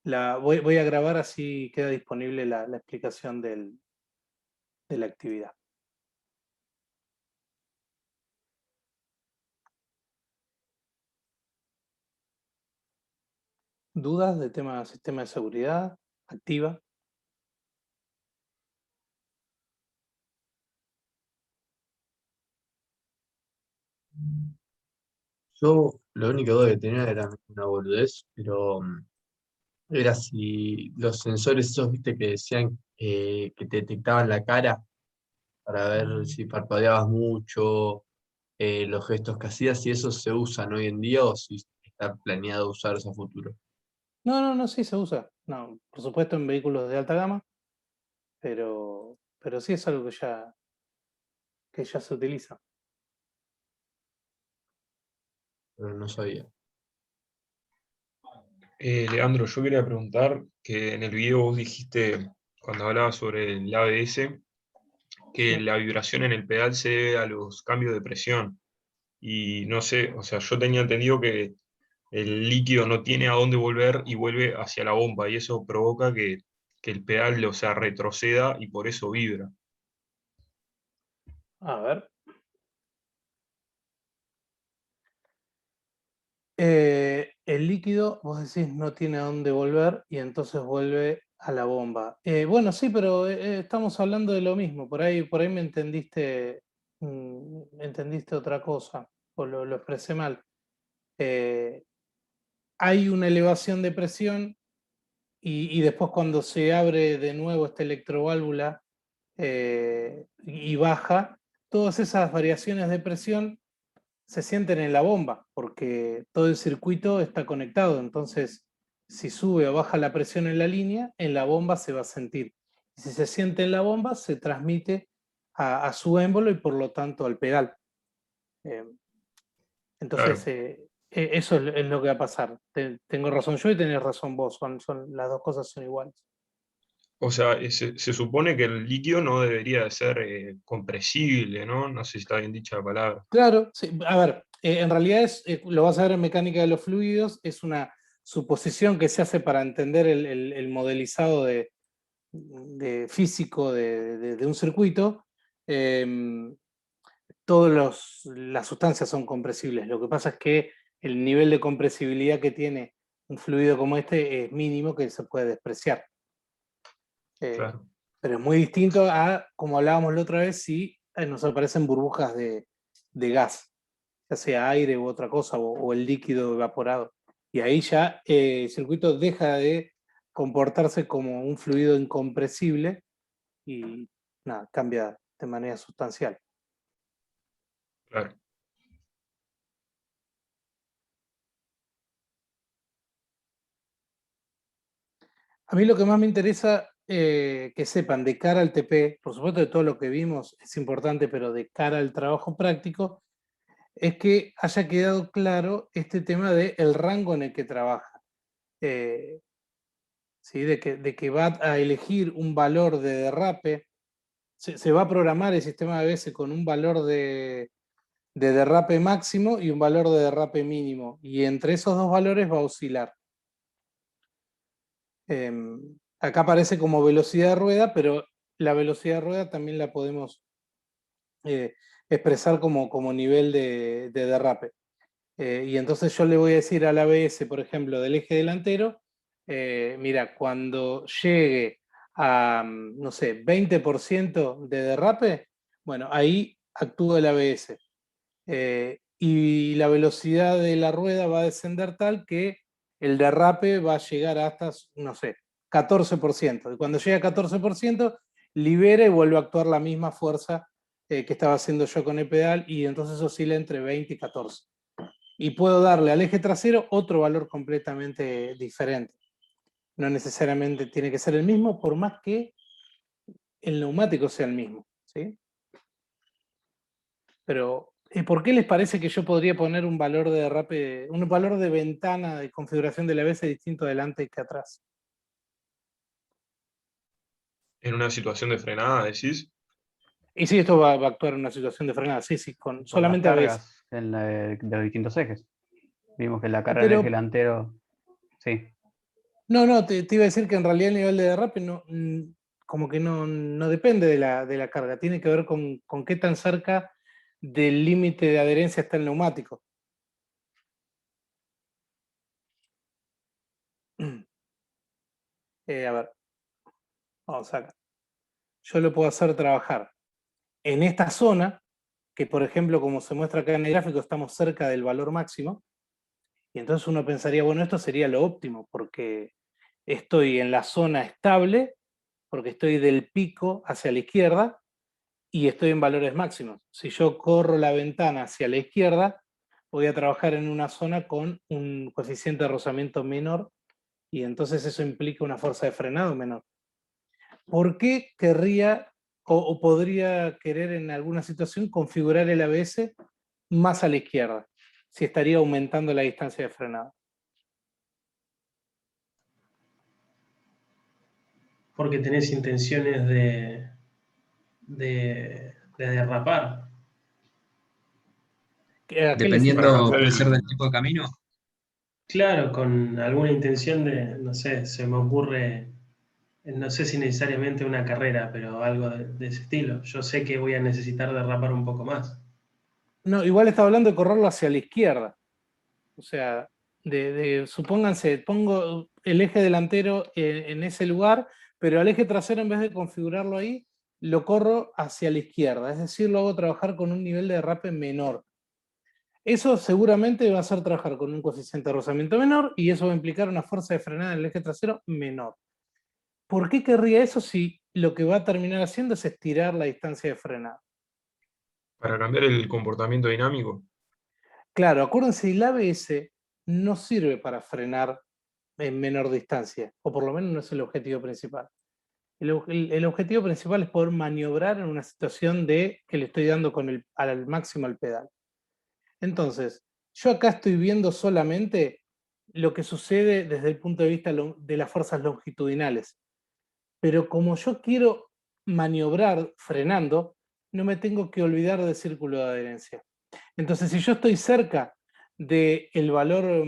Voy a grabar, así queda disponible la explicación de la actividad. ¿Dudas de tema sistema de seguridad? Activa. Yo lo único que tenía era una boludez, pero era si los sensores esos, viste, que decían que te detectaban la cara para ver si parpadeabas mucho, los gestos que hacías, si esos se usan hoy en día o si está planeado usarse a futuro. No, sí se usa. No, por supuesto en vehículos de alta gama, pero sí es algo que ya se utiliza. Pero no sabía. Leandro, yo quería preguntar que en el video vos dijiste, cuando hablabas sobre el ABS, que Sí. la vibración en el pedal se debe a los cambios de presión. Y no sé, o sea, yo tenía entendido que el líquido no tiene a dónde volver y vuelve hacia la bomba, y eso provoca que el pedal, o sea, retroceda y por eso vibra. A ver. El líquido, vos decís, no tiene a dónde volver y entonces vuelve a la bomba. Bueno, sí, pero estamos hablando de lo mismo. Por ahí me entendiste otra cosa, o lo expresé mal. Eh, Hay una elevación de presión y después, cuando se abre de nuevo esta electroválvula y baja, todas esas variaciones de presión se sienten en la bomba, porque todo el circuito está conectado. Entonces, si sube o baja la presión en la línea, en la bomba se va a sentir. Y si se siente en la bomba, se transmite a su émbolo y por lo tanto al pedal. Eh, entonces, Claro. eso es lo que va a pasar. Tengo razón yo y tenés razón vos, las dos cosas son iguales. O sea, se supone que el líquido no debería de ser compresible, ¿no? No sé si está bien dicha la palabra. Claro, sí. A ver, en realidad lo vas a ver en mecánica de los fluidos, es una suposición que se hace para entender el modelizado de físico de un circuito. Todas las sustancias son compresibles. Lo que pasa es que el nivel de compresibilidad que tiene un fluido como este es mínimo, que se puede despreciar. Claro. Pero es muy distinto a, como hablábamos la otra vez, si nos aparecen burbujas de gas, ya sea aire u otra cosa, o el líquido evaporado. Y ahí ya el circuito deja de comportarse como un fluido incompresible y nada, cambia de manera sustancial. Claro. A mí lo que más me interesa que sepan de cara al TP, por supuesto de todo lo que vimos es importante, pero de cara al trabajo práctico, es que haya quedado claro este tema del rango en el que trabaja. ¿Sí? De que va a elegir un valor de derrape, se va a programar el sistema ABS con un valor de derrape máximo y un valor de derrape mínimo, y entre esos dos valores va a oscilar. Acá aparece como velocidad de rueda, pero la velocidad de rueda también la podemos eh, expresar como nivel de derrape. Y entonces yo le voy a decir al ABS, por ejemplo, del eje delantero, mira, cuando llegue a, no sé, 20% de derrape, bueno, ahí actúa el ABS. Y la velocidad de la rueda va a descender tal que el derrape va a llegar hasta, no sé, 14%. Y cuando llega a 14%, libera y vuelve a actuar la misma fuerza que estaba haciendo yo con el pedal, y entonces oscila entre 20 y 14. Y puedo darle al eje trasero otro valor completamente diferente. No necesariamente tiene que ser el mismo, por más que el neumático sea el mismo, ¿sí? Pero, ¿por qué les parece que yo podría poner un valor de derrape, un valor de ventana de configuración del ABS distinto adelante que atrás? En una situación de frenada, decís. Y sí, esto va a actuar en una situación de frenada, sí, con Por las solamente ABS. cargas de los distintos ejes. Vimos que la carga en el eje Pero, delantero, sí. No, te iba a decir que en realidad el nivel de derrape no, como que no depende de la carga, tiene que ver con qué tan cerca del límite de adherencia está el neumático. A ver, vamos acá. Yo lo puedo hacer trabajar en esta zona, que por ejemplo, como se muestra acá en el gráfico, estamos cerca del valor máximo, y entonces uno pensaría, bueno, esto sería lo óptimo, porque estoy en la zona estable, porque estoy del pico hacia la izquierda, y estoy en valores máximos. Si yo corro la ventana hacia la izquierda, voy a trabajar en una zona con un coeficiente de rozamiento menor, y entonces eso implica una fuerza de frenado menor. ¿Por qué querría o podría querer en alguna situación configurar el ABS más a la izquierda, si estaría aumentando la distancia de frenado? Porque tenés intenciones de derrapar. ¿A qué les Para Dependiendo, cambiar puede ser el. del tipo de camino. Claro, con alguna intención de, no sé, se me ocurre, no sé si necesariamente una carrera, pero algo de ese estilo. Yo sé que voy a necesitar derrapar un poco más. No, igual estaba hablando de correrlo hacia la izquierda. O sea, supónganse, pongo el eje delantero en ese lugar, pero al eje trasero, en vez de configurarlo ahí, lo corro hacia la izquierda. Es decir, lo hago trabajar con un nivel de derrape menor. Eso seguramente va a hacer trabajar con un coeficiente de rozamiento menor, y eso va a implicar una fuerza de frenada en el eje trasero menor. ¿Por qué querría eso si lo que va a terminar haciendo es estirar la distancia de frenada? Para cambiar el comportamiento dinámico. Claro, acuérdense, el ABS no sirve para frenar en menor distancia, o por lo menos no es el objetivo principal. El objetivo principal es poder maniobrar en una situación de que le estoy dando al máximo al pedal. Entonces, yo acá estoy viendo solamente lo que sucede desde el punto de vista de las fuerzas longitudinales. Pero como yo quiero maniobrar frenando, no me tengo que olvidar del círculo de adherencia. Entonces, si yo estoy cerca del valor,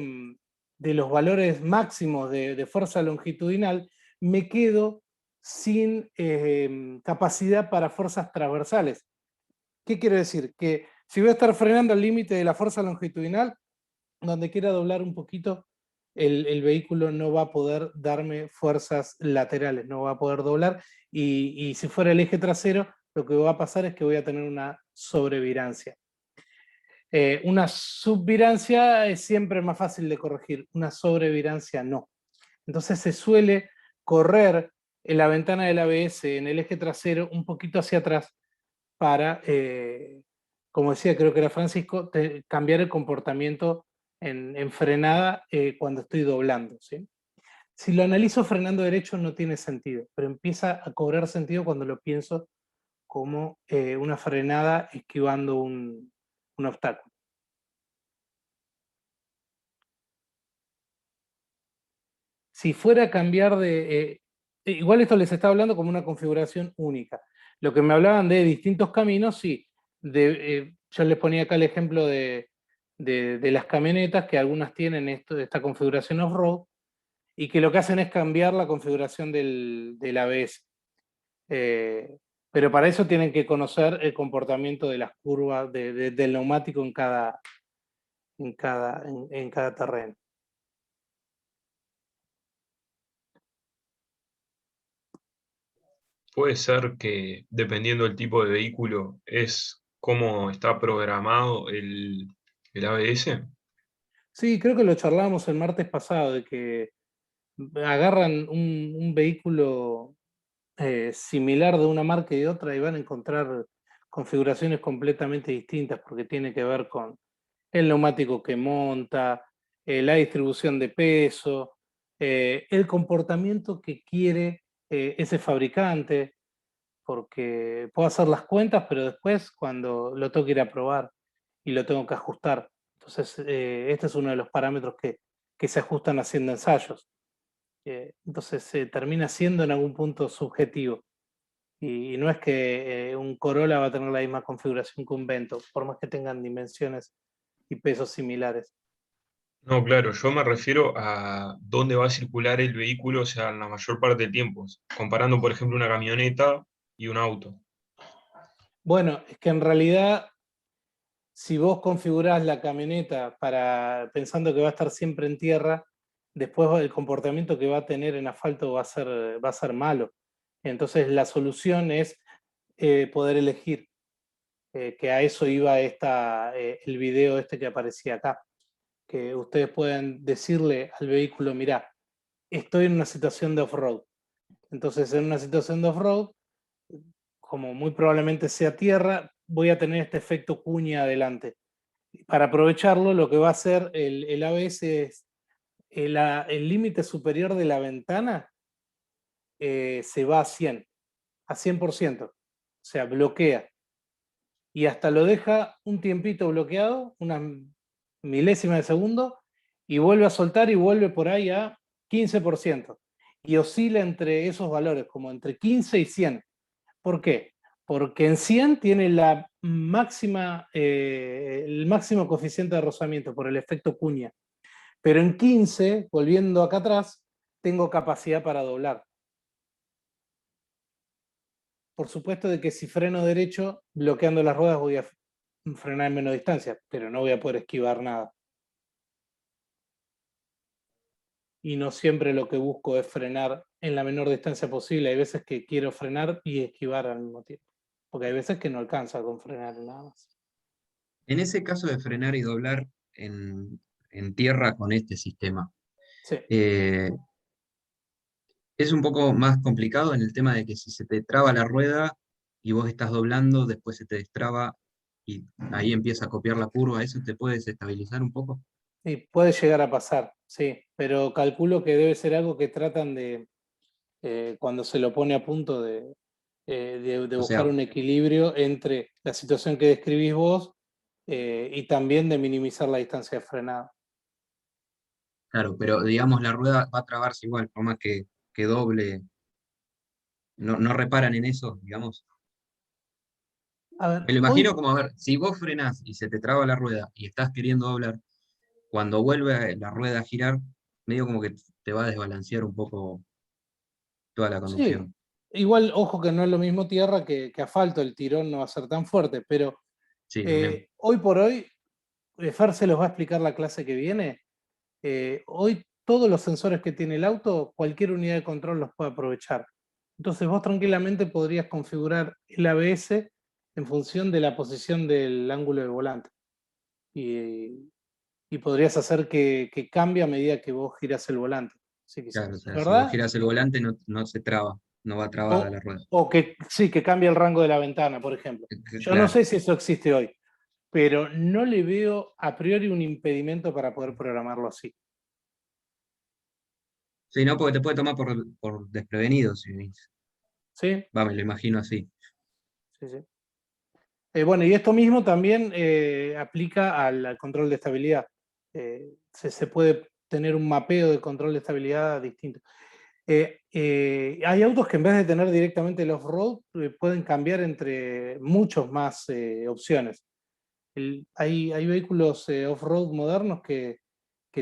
de los valores máximos de fuerza longitudinal, me quedo sin capacidad para fuerzas transversales. ¿Qué quiere decir? Que si voy a estar frenando al límite de la fuerza longitudinal, donde quiera doblar un poquito, el vehículo no va a poder darme fuerzas laterales, no va a poder doblar, y si fuera el eje trasero, lo que va a pasar es que voy a tener una sobrevirancia. Una subvirancia es siempre más fácil de corregir, una sobrevirancia no. Entonces se suele correr en la ventana del ABS en el eje trasero un poquito hacia atrás para, como decía, creo que era Francisco, cambiar el comportamiento en frenada cuando estoy doblando, ¿sí? Si lo analizo frenando derecho no tiene sentido, pero empieza a cobrar sentido cuando lo pienso como una frenada esquivando un obstáculo. Si fuera a cambiar igual esto les estaba hablando como una configuración única. Lo que me hablaban de distintos caminos, sí. Yo les ponía acá el ejemplo de las camionetas, que algunas tienen esta configuración off-road, y que lo que hacen es cambiar la configuración del ABS. Pero para eso tienen que conocer el comportamiento de las curvas del neumático en cada terreno. Puede ser que, dependiendo del tipo de vehículo, es cómo está programado el ABS. Sí, creo que lo charlábamos el martes pasado, de que agarran un vehículo similar de una marca y de otra y van a encontrar configuraciones completamente distintas, porque tiene que ver con el neumático que monta, la distribución de peso, el comportamiento que quiere ese fabricante, porque puedo hacer las cuentas, pero después cuando lo tengo que ir a probar y lo tengo que ajustar. Entonces, este es uno de los parámetros que se ajustan haciendo ensayos. Entonces, termina siendo en algún punto subjetivo. Y no es que un Corolla va a tener la misma configuración que un Vento, por más que tengan dimensiones y pesos similares. No, claro, yo me refiero a dónde va a circular el vehículo, o sea, en la mayor parte del tiempo, comparando, por ejemplo, una camioneta y un auto. Bueno, es que en realidad, si vos configurás la camioneta pensando que va a estar siempre en tierra, después el comportamiento que va a tener en asfalto va a ser malo. Entonces la solución es poder elegir, que a eso iba el video este que aparecía acá, que ustedes pueden decirle al vehículo, mirá, estoy en una situación de off-road. Entonces en una situación de off-road, como muy probablemente sea tierra, voy a tener este efecto cuña adelante. Para aprovecharlo, lo que va a hacer el ABS es el límite superior de la ventana se va a 100%, o sea, bloquea. Y hasta lo deja un tiempito bloqueado, una milésima de segundo, y vuelve a soltar y vuelve por ahí a 15%. Y oscila entre esos valores, como entre 15 y 100. ¿Por qué? Porque en 100 tiene el máximo coeficiente de rozamiento por el efecto cuña. Pero en 15, volviendo acá atrás, tengo capacidad para doblar. Por supuesto de que si freno derecho, bloqueando las ruedas voy a frenar en menos distancia, pero no voy a poder esquivar nada. Y no siempre lo que busco es frenar en la menor distancia posible. Hay veces que quiero frenar y esquivar al mismo tiempo. Porque hay veces que no alcanza con frenar nada más. En ese caso de frenar y doblar en tierra con este sistema, Sí. eh, es un poco más complicado en el tema de que si se te traba la rueda y vos estás doblando, después se te destraba y ahí empieza a copiar la curva, ¿eso te puede desestabilizar un poco? Y puede llegar a pasar, sí. Pero calculo que debe ser algo que tratan de, cuando se lo pone a punto de O buscar sea, un equilibrio entre la situación que describís vos y también de minimizar la distancia de frenado. claro, pero digamos la rueda va a trabarse igual, por más que doble, no reparan en eso, digamos. A Me ver, lo hoy, imagino como, a ver, si vos frenás y se te traba la rueda y estás queriendo doblar, cuando vuelve la rueda a girar, medio como que te va a desbalancear un poco toda la sí, conducción. igual, ojo que no es lo mismo tierra que asfalto, el tirón no va a ser tan fuerte, pero Sí, también. hoy por hoy, Fer se los va a explicar la clase que viene. Hoy todos los sensores que tiene el auto, cualquier unidad de control los puede aprovechar. Entonces vos tranquilamente podrías configurar el ABS en función de la posición del ángulo del volante. Y podrías hacer que cambie a medida que vos girás el volante, si Claro, o quisieras, sea, si vos ¿verdad? girás el volante no se traba, no va trabada O, la rueda. o que sí, que cambie el rango de la ventana, por ejemplo. Yo no Claro. sé si eso existe hoy, pero no le veo a priori un impedimento para poder programarlo así. Sí, no, porque te puede tomar por desprevenido, si ¿Sí? va, me lo imagino así. Sí, sí. Bueno, y esto mismo también aplica al control de estabilidad. Se puede tener un mapeo de control de estabilidad distinto. Hay autos que en vez de tener directamente el off-road, pueden cambiar entre muchos más opciones. Hay vehículos off-road modernos que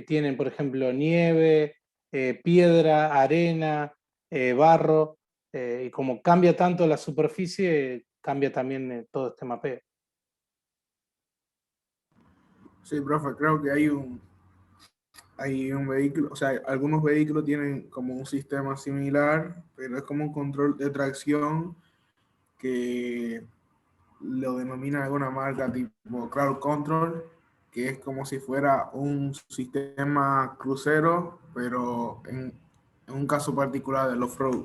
tienen, por ejemplo, nieve, piedra, arena, barro, y como cambia tanto la superficie, cambia también todo este mapeo. Sí, profe, creo que hay un vehículo, o sea, algunos vehículos tienen como un sistema similar, pero es como un control de tracción que lo denomina alguna marca tipo Crowd Control, que es como si fuera un sistema crucero, pero en un caso particular del off-road.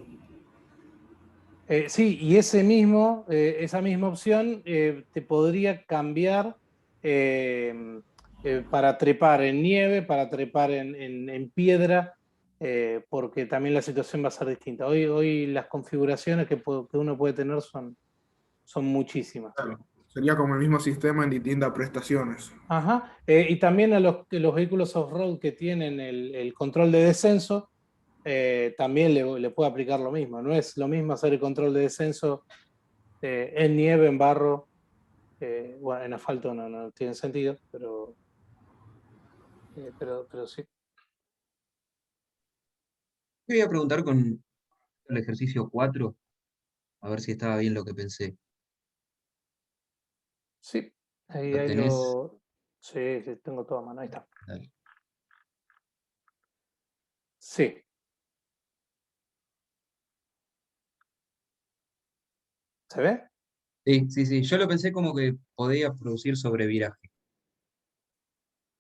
Sí, y esa misma opción te podría cambiar eh, para trepar en nieve, para trepar en piedra, porque también la situación va a ser distinta. Hoy las configuraciones que uno puede tener son muchísimas. Claro, sería como el mismo sistema en distintas prestaciones. Ajá. Y también a los vehículos off-road que tienen el control de descenso, también le puede aplicar lo mismo. No es lo mismo hacer el control de descenso en nieve, en barro, bueno, en asfalto no tiene sentido, pero pero sí. Te voy a preguntar con el ejercicio 4, a ver si estaba bien lo que pensé. Sí, ahí, ¿Lo ahí tenés? lo. Sí, sí, tengo todo a mano, ahí está. Dale. Sí. ¿Se ve? Sí, sí, sí. Yo lo pensé como que podía producir sobreviraje.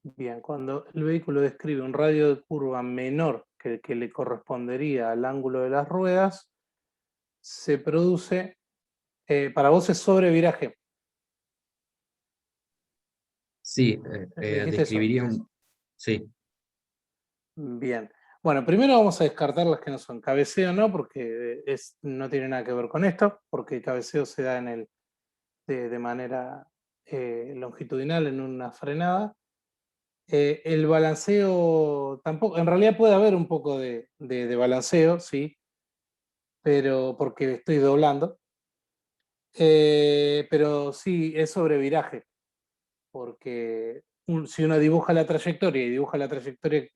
Bien, cuando el vehículo describe un radio de curva menor que el que le correspondería al ángulo de las ruedas, se produce, para vos es sobreviraje. Sí, Dijiste eso. describiría un... Sí, Bien. Bueno, primero vamos a descartar las que no son cabeceo, ¿no? Porque no tiene nada que ver con esto, porque el cabeceo se da de manera longitudinal en una frenada. El balanceo tampoco, en realidad puede haber un poco de balanceo, sí, pero porque estoy doblando. Pero sí, es sobre viraje, porque si uno dibuja la trayectoria y dibuja la trayectoria,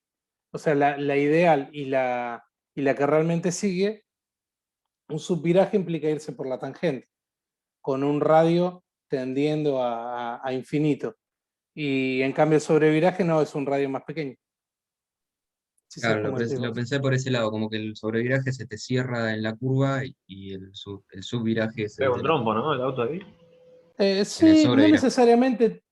o sea, la ideal y la que realmente sigue, un subviraje implica irse por la tangente, con un radio tendiendo a infinito. Y en cambio el sobreviraje no, es un radio más pequeño. ¿Sí sabes claro, cómo decís lo vos? pensé por ese lado, como que el sobreviraje se te cierra en la curva y el subviraje es Pega el un de la trompo, curva. ¿no? El auto ahí. En el Sí, no sobreviraje. necesariamente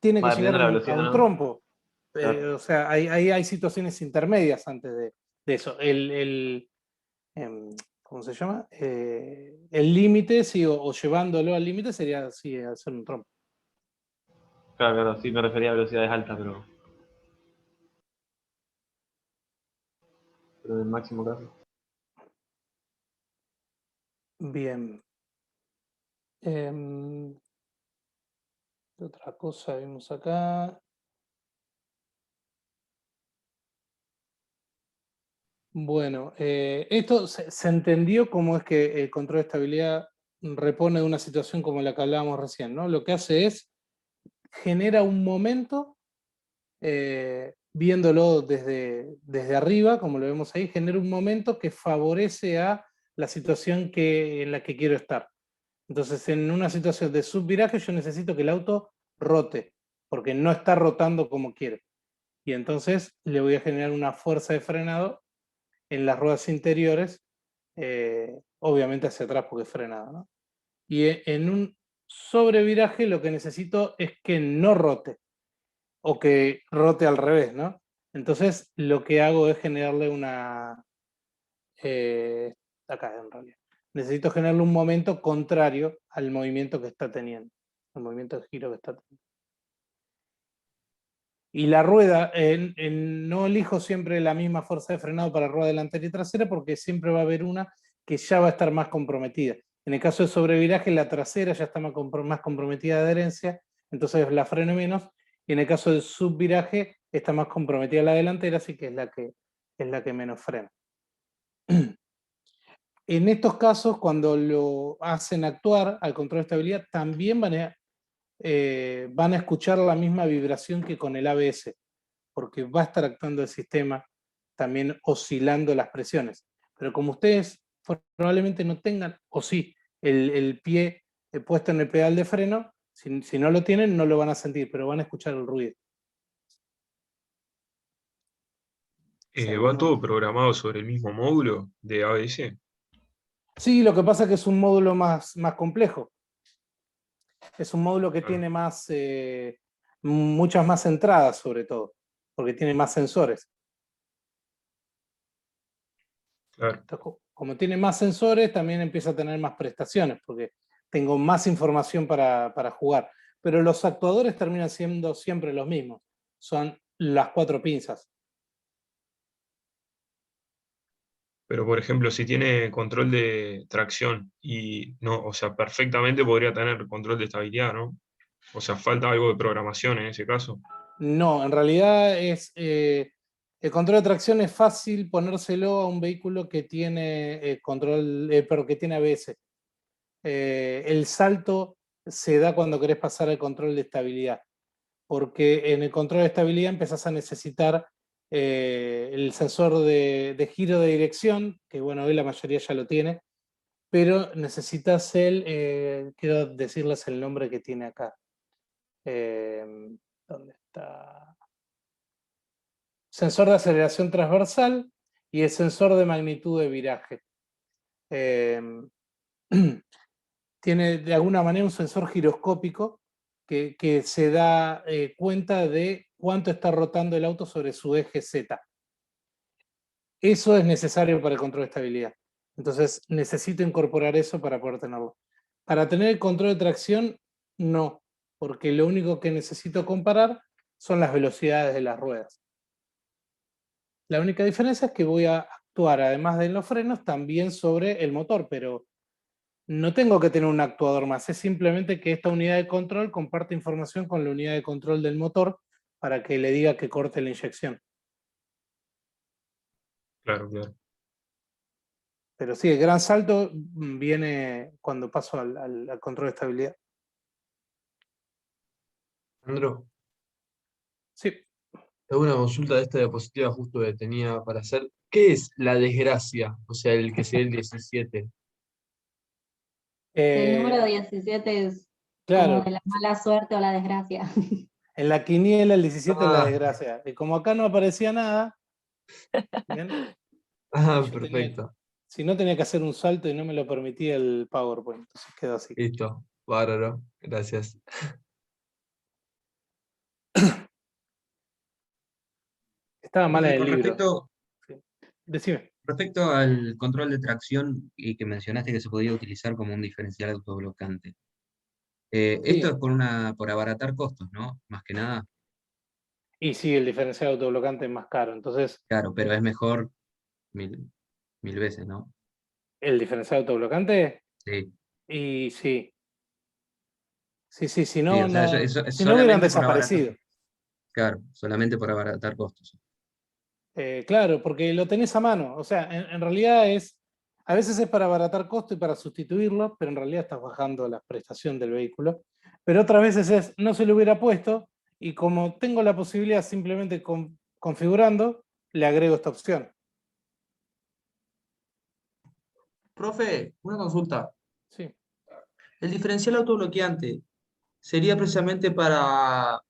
tiene que Va llegar dependiendo de la a velocidad, un ¿no? trompo. Claro. O sea, hay situaciones intermedias antes de eso. ¿Cómo se llama? El límite, sí, o llevándolo al límite sería sí, hacer un trompo. Claro, claro, sí me refería a velocidades altas, pero en el máximo caso. Bien. ¿Qué otra cosa vimos acá? Bueno, esto se entendió cómo es que el control de estabilidad repone de una situación como la que hablábamos recién, ¿no? Lo que hace es genera un momento, viéndolo desde arriba, como lo vemos ahí, genera un momento que favorece a la situación en la que quiero estar. Entonces, en una situación de subviraje, yo necesito que el auto rote, porque no está rotando como quiere. Y entonces le voy a generar una fuerza de frenado en las ruedas interiores, obviamente hacia atrás porque es frenado, ¿no? Y en un sobreviraje lo que necesito es que no rote, o que rote al revés, ¿no? Entonces lo que hago es generarle una... acá en realidad. Necesito generarle un momento contrario al movimiento que está teniendo, el movimiento de giro que está teniendo. Y la rueda, no elijo siempre la misma fuerza de frenado para rueda delantera y trasera porque siempre va a haber una que ya va a estar más comprometida. En el caso de sobreviraje, la trasera ya está más comprometida de adherencia, entonces la freno menos. Y en el caso del subviraje, está más comprometida la delantera, así que es la que menos frena. En estos casos, cuando lo hacen actuar al control de estabilidad, también van a escuchar la misma vibración que con el ABS, porque va a estar actuando el sistema también oscilando las presiones. Pero como ustedes probablemente no tengan, o sí, el pie puesto en el pedal de freno, si no lo tienen no lo van a sentir, pero van a escuchar el ruido. Si ¿Va alguno... todo programado sobre el mismo módulo de ABS? Sí, lo que pasa es que es un módulo más complejo. Es un módulo que Claro, tiene muchas más entradas sobre todo, porque tiene más sensores. claro. Entonces, como tiene más sensores, también empieza a tener más prestaciones, porque tengo más información para jugar. Pero los actuadores terminan siendo siempre los mismos. Son las 4 pinzas. Pero por ejemplo, si tiene control de tracción y no, o sea, perfectamente podría tener control de estabilidad, ¿no? O sea, falta algo de programación en ese caso. No, en realidad el control de tracción es fácil ponérselo a un vehículo que tiene pero que tiene ABS. El salto se da cuando querés pasar al control de estabilidad. porque en el control de estabilidad empezás a necesitar el sensor de giro de dirección, que bueno, hoy la mayoría ya lo tiene, pero necesitas quiero decirles el nombre que tiene acá. ¿Dónde está? Sensor de aceleración transversal y el sensor de magnitud de viraje. Tiene de alguna manera un sensor giroscópico que se da cuenta de cuánto está rotando el auto sobre su eje Z. Eso es necesario para el control de estabilidad. Entonces necesito incorporar eso para poder tenerlo. Para tener el control de tracción, no, porque lo único que necesito comparar son las velocidades de las ruedas. La única diferencia es que voy a actuar, además de en los frenos, también sobre el motor, pero no tengo que tener un actuador más, es simplemente que esta unidad de control comparte información con la unidad de control del motor para que le diga que corte la inyección. Claro, claro. Pero sí, el gran salto viene cuando paso al control de estabilidad. Sandro, Sí. tengo una consulta de esta diapositiva justo que tenía para hacer. ¿Qué es la desgracia? O sea, el que sea el 17. El número Eh, 17 es como claro, de la mala suerte o la desgracia. en la quiniela el 17 es la Ah, desgracia. Y como acá no aparecía nada, ¿bien? Yo perfecto. si no tenía que hacer un salto y no me lo permitía el PowerPoint, entonces quedó así. Listo, bárbaro, gracias. Estaba mal en el Con libro. Sí. Decime. respecto al control de tracción y que mencionaste que se podía utilizar como un diferencial autoblocante. Esto Sí. es por abaratar costos, ¿no? Más que nada. Y sí, el diferencial autoblocante es más caro. Entonces, Claro, pero es mejor mil veces, ¿no? el diferencial autoblocante, Sí, y sí. Sí, si sí, no, o sea, eso es si no hubieran solamente por abaratar. desaparecido. Claro, solamente por abaratar costos. Claro, porque lo tenés a mano. O sea, en realidad a veces es para abaratar costo y para sustituirlo, pero en realidad estás bajando la prestación del vehículo. Pero otras veces no se lo hubiera puesto y como tengo la posibilidad simplemente configurando, le agrego esta opción. Profe, una consulta. Sí. El diferencial autobloqueante sería precisamente para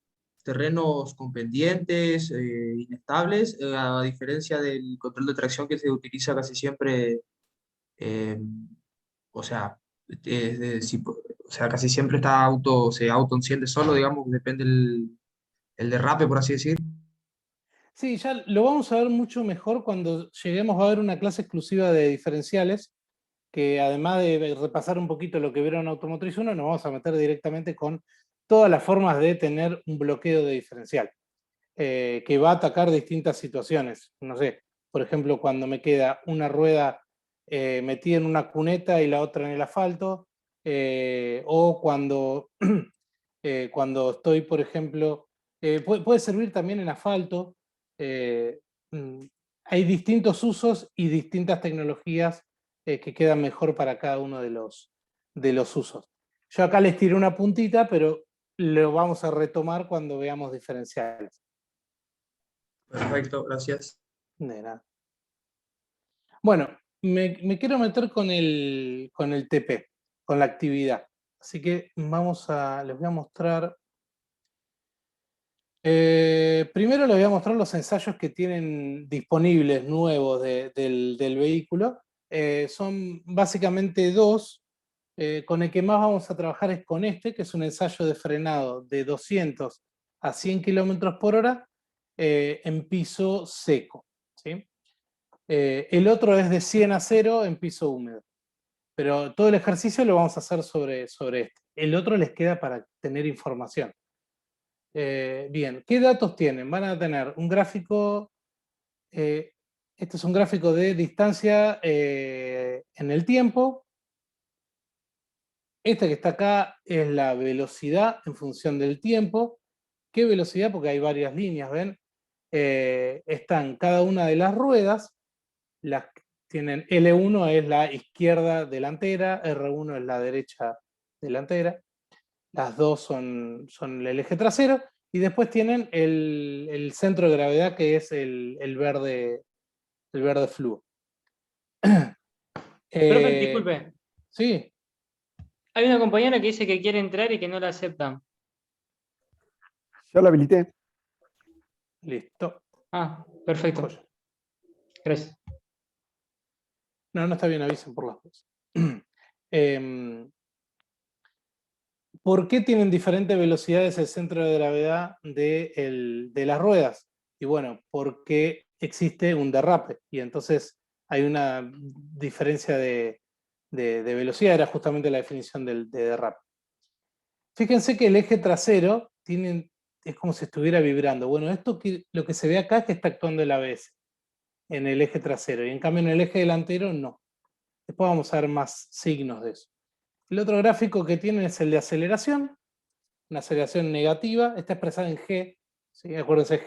terrenos con pendientes, inestables, a diferencia del control de tracción que se utiliza casi siempre, eh, o sea, o sea, casi siempre se autoenciende solo, digamos, depende el derrape, por así decir. Sí, ya lo vamos a ver mucho mejor cuando lleguemos a ver una clase exclusiva de diferenciales, que además de repasar un poquito lo que vieron Automotriz 1, nos vamos a meter directamente con todas las formas de tener un bloqueo de diferencial, que va a atacar distintas situaciones. No sé, por ejemplo, cuando me queda una rueda metida en una cuneta y la otra en el asfalto, o cuando, cuando estoy, por ejemplo, puede servir también en asfalto. eh, mm, Hay distintos usos y distintas tecnologías que quedan mejor para cada uno de los usos. Yo acá les tiré una puntita, pero lo vamos a retomar cuando veamos diferenciales. Perfecto, gracias. De nada. Bueno, me quiero meter con el TP, con la actividad. Así que les voy a mostrar. Primero les voy a mostrar los ensayos que tienen disponibles nuevos del vehículo. Son básicamente dos. Con el que más vamos a trabajar es con este, que es un ensayo de frenado de 200 a 100 km/h en piso seco. ¿Sí? El otro es de 100 a 0 en piso húmedo. Pero todo el ejercicio lo vamos a hacer sobre este. El otro les queda para tener información. Bien, ¿qué datos tienen? Van a tener un gráfico, este es un gráfico de distancia en el tiempo. Este que está acá es la velocidad en función del tiempo. ¿Qué velocidad? Porque hay varias líneas, ¿ven? Están cada una de las ruedas. Tienen L1 es la izquierda delantera, R1 es la derecha delantera. Las dos son el eje trasero. Y después tienen el centro de gravedad, que es el verde fluo. Profe, disculpe. Sí, Hay una compañera que dice que quiere entrar y que no la aceptan. Ya lo habilité. listo. Ah, perfecto. Joya. Gracias. No está bien, avisen por las dos. ¿Por qué tienen diferentes velocidades el centro de gravedad de las ruedas? Y bueno, porque existe un derrape y entonces hay una diferencia de velocidad, era justamente la definición de derrape. Fíjense que el eje trasero es como si estuviera vibrando. Bueno, lo que se ve acá es que está actuando el ABS en el eje trasero y en cambio en el eje delantero no. Después vamos a ver más signos de eso. El otro gráfico que tienen es el de aceleración, una aceleración negativa, está expresada en G. ¿Sí? Acuérdense,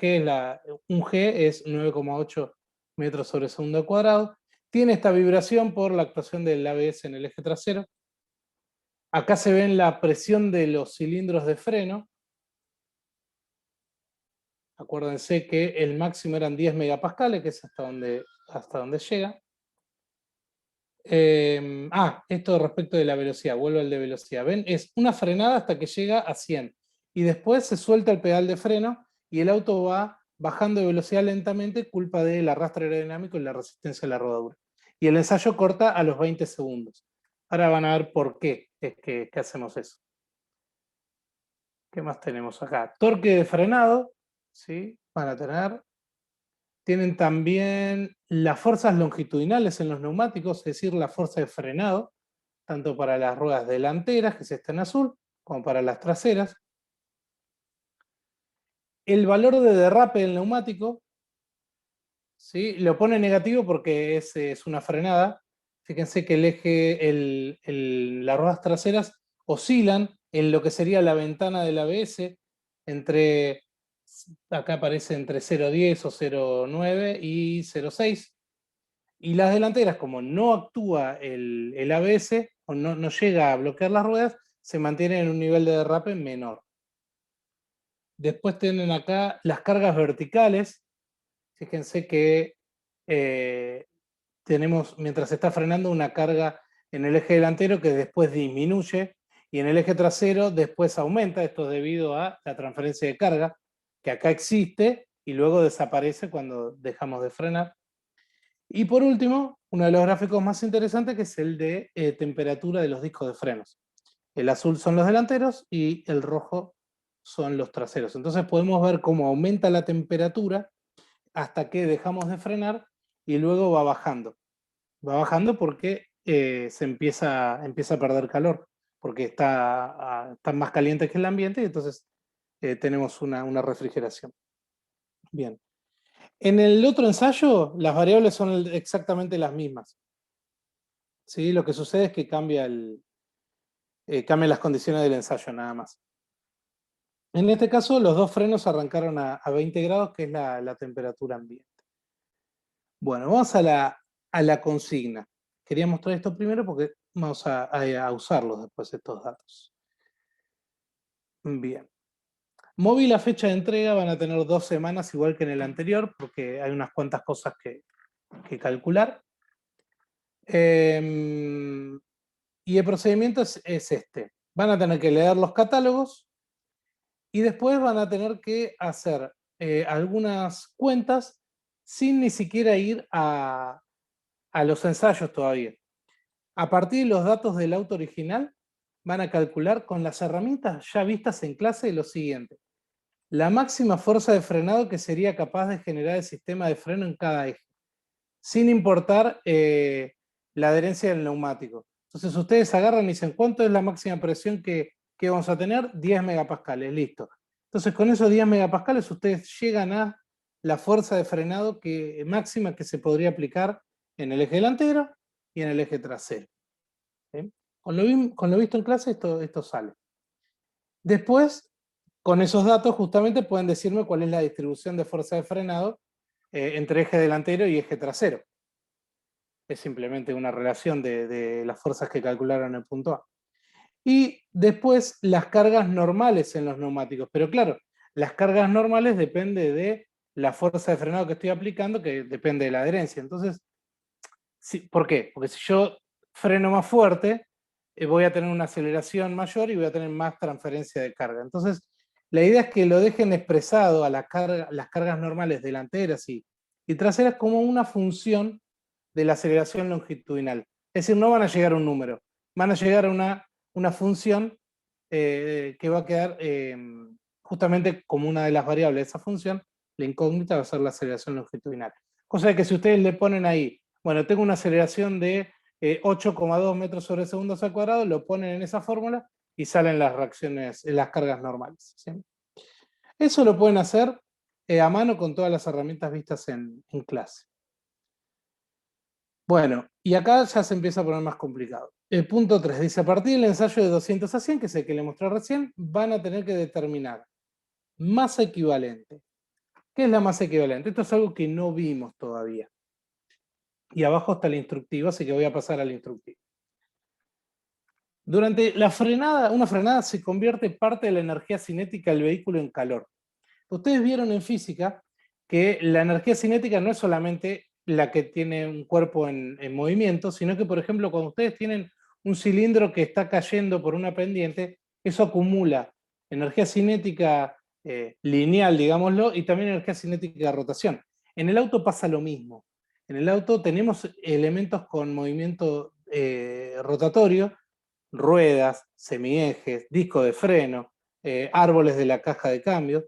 un G es 9,8 metros sobre segundo al cuadrado. Tiene esta vibración por la actuación del ABS en el eje trasero. Acá se ven la presión de los cilindros de freno. Acuérdense que el máximo eran 10 megapascales, que es hasta donde llega. Esto respecto de la velocidad, vuelvo al de velocidad. ¿Ven? Es una frenada hasta que llega a 100. Y después se suelta el pedal de freno y el auto va bajando de velocidad lentamente, culpa del arrastre aerodinámico y la resistencia a la rodadura. Y el ensayo corta a los 20 segundos. Ahora van a ver por qué es que hacemos eso. ¿Qué más tenemos acá? Torque de frenado, ¿sí? Van a tener. Tienen también las fuerzas longitudinales en los neumáticos, es decir, la fuerza de frenado, tanto para las ruedas delanteras, que es esta en azul, como para las traseras. El valor de derrape del neumático, ¿sí? Lo pone negativo porque es una frenada. Fíjense que el eje, las ruedas traseras oscilan en lo que sería la ventana del ABS acá aparece entre 0,10 o 0,9 y 0,6. Y las delanteras, como no actúa el ABS, o no llega a bloquear las ruedas, se mantienen en un nivel de derrape menor. Después tienen acá las cargas verticales. Fíjense que tenemos, mientras se está frenando, una carga en el eje delantero que después disminuye, y en el eje trasero después aumenta. Esto es debido a la transferencia de carga, que acá existe y luego desaparece cuando dejamos de frenar. Y por último, uno de los gráficos más interesantes, que es el de temperatura de los discos de frenos. El azul son los delanteros y el rojo son los traseros. Entonces podemos ver cómo aumenta la temperatura hasta que dejamos de frenar y luego va bajando. Va bajando porque se empieza a perder calor, porque están más calientes que el ambiente y entonces tenemos una refrigeración. Bien. En el otro ensayo, las variables son exactamente las mismas. ¿Sí? Lo que sucede es que cambian las condiciones del ensayo nada más. En este caso, los dos frenos arrancaron a 20 grados, que es la temperatura ambiente. Bueno, vamos a la consigna. Quería mostrar esto primero porque vamos a usarlos después, estos datos. Bien. Móvil, la fecha de entrega van a tener 2 semanas, igual que en el anterior, porque hay unas cuantas cosas que calcular. Y el procedimiento es este. Van a tener que leer los catálogos y después van a tener que hacer algunas cuentas sin ni siquiera ir a los ensayos todavía. A partir de los datos del auto original, van a calcular con las herramientas ya vistas en clase lo siguiente: la máxima fuerza de frenado que sería capaz de generar el sistema de freno en cada eje, sin importar la adherencia del neumático. Entonces ustedes agarran y dicen, ¿cuánto es la máxima presión que vamos a tener? 10 megapascales, listo. Entonces con esos 10 megapascales ustedes llegan a la fuerza de frenado máxima que se podría aplicar en el eje delantero y en el eje trasero. ¿Sí? Con lo visto en clase esto sale. Después, con esos datos justamente pueden decirme cuál es la distribución de fuerza de frenado entre eje delantero y eje trasero. Es simplemente una relación de las fuerzas que calcularon en el punto A. Y después las cargas normales en los neumáticos. Pero claro, Las cargas normales dependen de la fuerza de frenado que estoy aplicando, que depende de la adherencia. Entonces, ¿por qué? Porque si yo freno más fuerte, voy a tener una aceleración mayor y voy a tener más transferencia de carga. Entonces, la idea es que lo dejen expresado a las cargas normales delanteras y traseras como una función de la aceleración longitudinal. Es decir, no van a llegar a un número, van a llegar a una función que va a quedar justamente como una de las variables de esa función, la incógnita va a ser la aceleración longitudinal. Cosa de que si ustedes le ponen ahí, bueno, tengo una aceleración de 8,2 metros sobre segundos al cuadrado, lo ponen en esa fórmula y salen las reacciones, las cargas normales. ¿Sí? Eso lo pueden hacer a mano con todas las herramientas vistas en clase. Bueno, y acá ya se empieza a poner más complicado. El punto 3 dice, a partir del ensayo de 200 a 100, que es el que le mostré recién, van a tener que determinar masa equivalente. ¿Qué es la masa equivalente? Esto es algo que no vimos todavía. Y abajo está el instructivo, así que voy a pasar al instructivo. Durante la frenada, una frenada se convierte parte de la energía cinética del vehículo en calor. Ustedes vieron en física que la energía cinética no es solamente la que tiene un cuerpo en movimiento, sino que, por ejemplo, cuando ustedes tienen un cilindro que está cayendo por una pendiente, eso acumula energía cinética lineal, digámoslo, y también energía cinética de rotación. En el auto pasa lo mismo. En el auto tenemos elementos con movimiento rotatorio, ruedas, semiejes, disco de freno, árboles de la caja de cambio,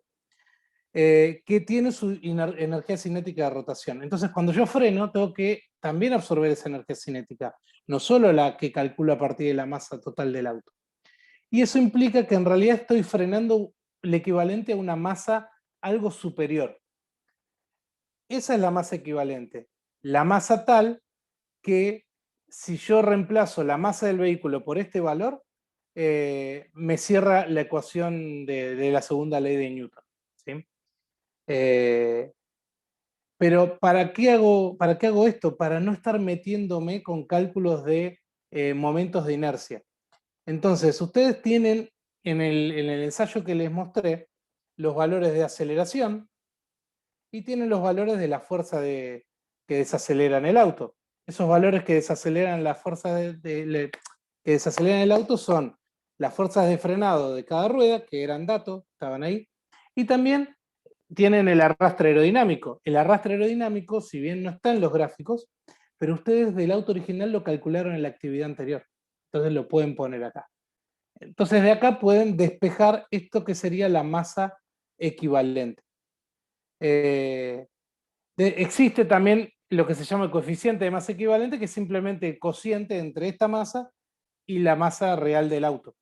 que tiene su energía cinética de rotación. Entonces, cuando yo freno, tengo que también absorber esa energía cinética, no solo la que calculo a partir de la masa total del auto. Y eso implica que en realidad estoy frenando el equivalente a una masa algo superior. Esa es la masa equivalente. La masa tal que si yo reemplazo la masa del vehículo por este valor, me cierra la ecuación de la segunda ley de Newton. ¿Sí? Pero ¿para qué hago esto? Para no estar metiéndome con cálculos de momentos de inercia. Entonces, ustedes tienen en el ensayo que les mostré los valores de aceleración y tienen los valores de la fuerza que desaceleran el auto. Esos valores que desaceleran la fuerza que desaceleran el auto son las fuerzas de frenado de cada rueda, que eran datos, estaban ahí, y también tienen el arrastre aerodinámico. El arrastre aerodinámico, si bien no está en los gráficos, pero ustedes del auto original lo calcularon en la actividad anterior. Entonces lo pueden poner acá. Entonces de acá pueden despejar esto que sería la masa equivalente. Existe también lo que se llama el coeficiente de masa equivalente, que es simplemente el cociente entre esta masa y la masa real del auto.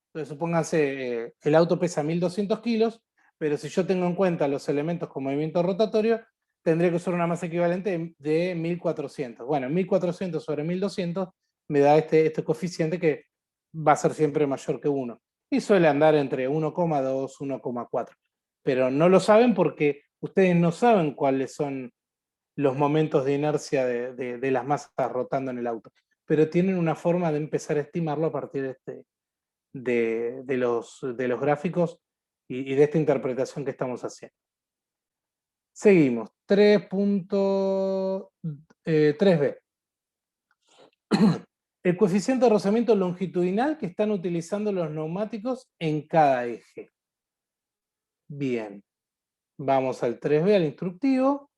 Entonces supónganse, el auto pesa 1200 kilos, pero si yo tengo en cuenta los elementos con movimiento rotatorio, tendría que usar una masa equivalente de 1400. Bueno, 1400 sobre 1200 me da este coeficiente que va a ser siempre mayor que 1. Y suele andar entre 1,2 y 1,4. Pero no lo saben porque ustedes no saben cuáles son los momentos de inercia de las masas rotando en el auto. Pero tienen una forma de empezar a estimarlo a partir de los gráficos y de esta interpretación que estamos haciendo. Seguimos. 3.3b. El coeficiente de rozamiento longitudinal que están utilizando los neumáticos en cada eje. Bien. Vamos al 3b, al instructivo.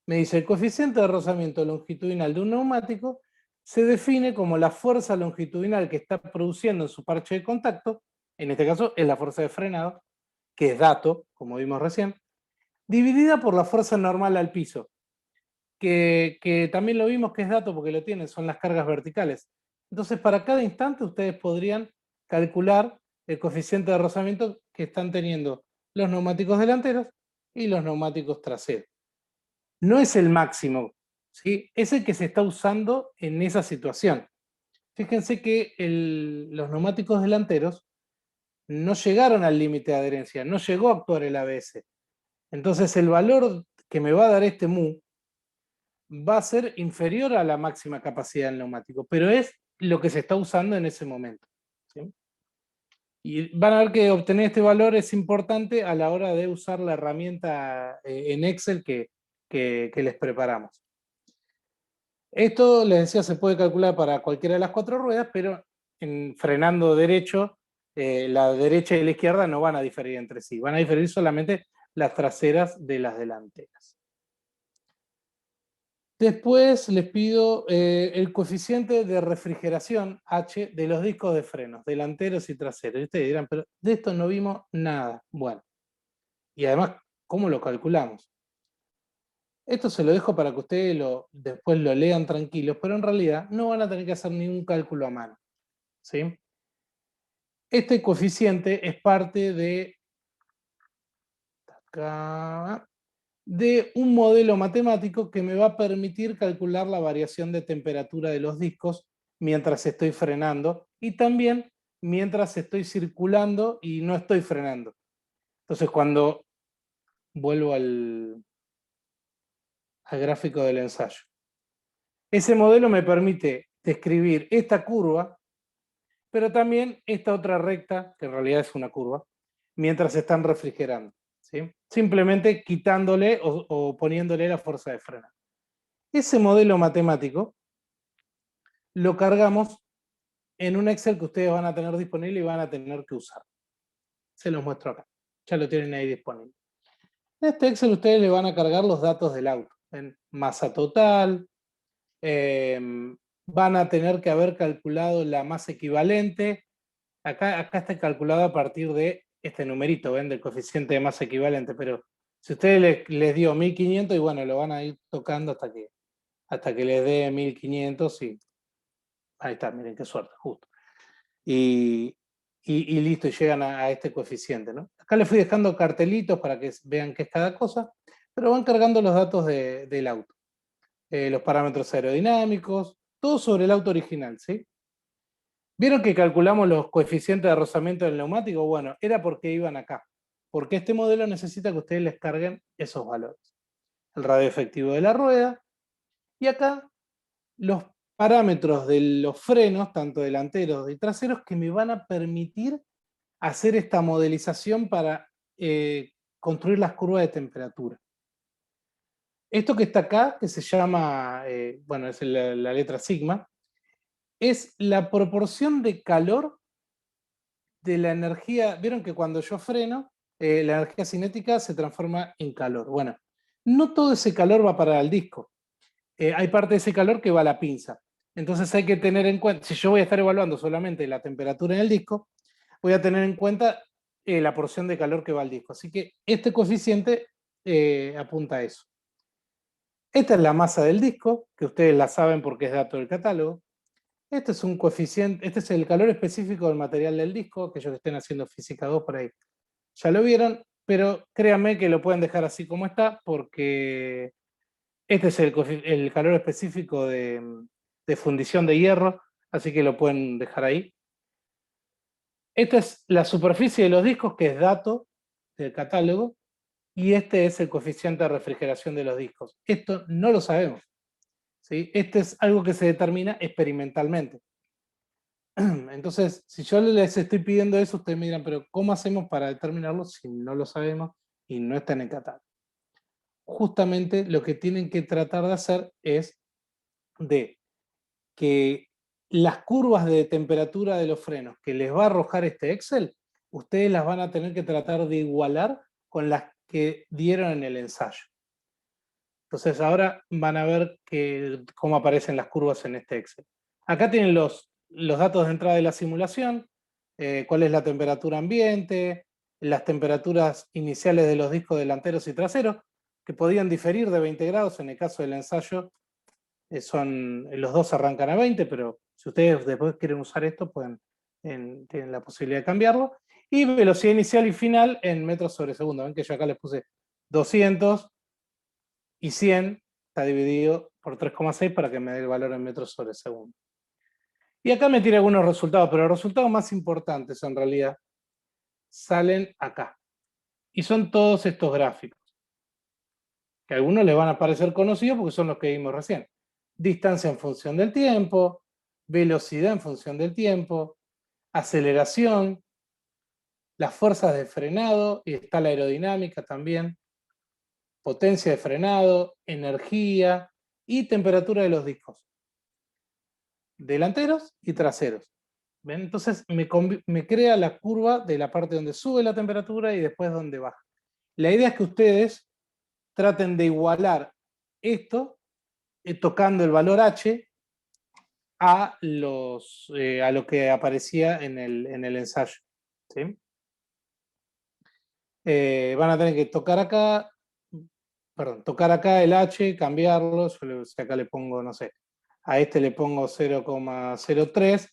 Me dice, el coeficiente de rozamiento longitudinal de un neumático se define como la fuerza longitudinal que está produciendo en su parche de contacto, en este caso es la fuerza de frenado, que es dato, como vimos recién, dividida por la fuerza normal al piso, que también lo vimos que es dato porque lo tienen, son las cargas verticales. Entonces, para cada instante ustedes podrían calcular el coeficiente de rozamiento que están teniendo los neumáticos delanteros y los neumáticos traseros. No es el máximo, ¿sí? Es el que se está usando en esa situación. Fíjense que los neumáticos delanteros no llegaron al límite de adherencia, no llegó a actuar el ABS. Entonces el valor que me va a dar este mu va a ser inferior a la máxima capacidad del neumático, pero es lo que se está usando en ese momento. ¿Sí? Y van a ver que obtener este valor es importante a la hora de usar la herramienta en Excel que les preparamos. Esto, les decía, se puede calcular para cualquiera de las 4 ruedas, pero frenando derecho, la derecha y la izquierda no van a diferir entre sí, van a diferir solamente las traseras de las delanteras. Después les pido el coeficiente de refrigeración H de los discos de frenos, delanteros y traseros. Y ustedes dirán, pero de esto no vimos nada. Bueno, y además, ¿cómo lo calculamos? Esto se lo dejo para que ustedes después lo lean tranquilos, pero en realidad no van a tener que hacer ningún cálculo a mano, ¿sí? Este coeficiente es parte de un modelo matemático que me va a permitir calcular la variación de temperatura de los discos mientras estoy frenando y también mientras estoy circulando y no estoy frenando. Entonces, cuando vuelvo al gráfico del ensayo, ese modelo me permite describir esta curva, pero también esta otra recta, que en realidad es una curva, mientras están refrigerando, ¿sí? Simplemente quitándole o poniéndole la fuerza de freno. Ese modelo matemático lo cargamos en un Excel que ustedes van a tener disponible y van a tener que usar. Se los muestro acá. Ya lo tienen ahí disponible. En este Excel ustedes le van a cargar los datos del auto. En masa total, van a tener que haber calculado la masa equivalente. Acá está calculado a partir de este numerito, ¿ven? Del coeficiente de masa equivalente, pero si ustedes les dio 1500 y bueno, lo van a ir tocando hasta que les dé 1500 y ahí está, miren qué suerte, justo. Y listo, y llegan a este coeficiente, ¿no? Acá les fui dejando cartelitos para que vean qué es cada cosa, pero van cargando los datos del auto. Los parámetros aerodinámicos, todo sobre el auto original, ¿sí? ¿Vieron que calculamos los coeficientes de rozamiento del neumático? Bueno, era porque iban acá. Porque este modelo necesita que ustedes les carguen esos valores. El radio efectivo de la rueda. Y acá los parámetros de los frenos, tanto delanteros y traseros, que me van a permitir hacer esta modelización para construir las curvas de temperatura. Esto que está acá, que se llama, bueno, es la letra sigma, es la proporción de calor de la energía. Vieron que cuando yo freno, la energía cinética se transforma en calor. Bueno, no todo ese calor va para el disco. Hay parte de ese calor que va a la pinza. Entonces hay que tener en cuenta, si yo voy a estar evaluando solamente la temperatura en el disco, voy a tener en cuenta la porción de calor que va al disco. Así que este coeficiente apunta a eso. Esta es la masa del disco, que ustedes la saben porque es dato del catálogo. Este es un coeficiente, este es el calor específico del material del disco, aquellos que estén haciendo física 2 por ahí ya lo vieron, pero créanme que lo pueden dejar así como está, porque este es el calor específico de fundición de hierro, así que lo pueden dejar ahí. Esta es la superficie de los discos, que es dato del catálogo, y este es el coeficiente de refrigeración de los discos. Esto no lo sabemos, ¿sí? Este es algo que se determina experimentalmente. Entonces, si yo les estoy pidiendo eso, ustedes me dirán, pero ¿cómo hacemos para determinarlo si no lo sabemos y no está en el catálogo? Justamente lo que tienen que tratar de hacer es de que las curvas de temperatura de los frenos que les va a arrojar este Excel, ustedes las van a tener que tratar de igualar con las que dieron en el ensayo. Entonces ahora van a ver cómo aparecen las curvas en este Excel. Acá tienen los datos de entrada de la simulación, cuál es la temperatura ambiente, las temperaturas iniciales de los discos delanteros y traseros, que podían diferir de 20 grados, en el caso del ensayo los dos arrancan a 20, pero si ustedes después quieren usar esto, tienen la posibilidad de cambiarlo. Y velocidad inicial y final en metros sobre segundo. Ven que yo acá les puse 200 y 100, está dividido por 3,6 para que me dé el valor en metros sobre segundo. Y acá me tira algunos resultados, pero los resultados más importantes en realidad salen acá. Y son todos estos gráficos, que a algunos les van a parecer conocidos porque son los que vimos recién. Distancia en función del tiempo, velocidad en función del tiempo, aceleración, las fuerzas de frenado, y está la aerodinámica también, potencia de frenado, energía y temperatura de los discos, delanteros y traseros. ¿Ven? Entonces me crea la curva de la parte donde sube la temperatura y después donde baja. La idea es que ustedes traten de igualar esto tocando el valor H a lo que aparecía en el ensayo. ¿Sí? Van a tener que tocar acá el H, cambiarlo. Si acá le pongo, no sé, a este le pongo 0,03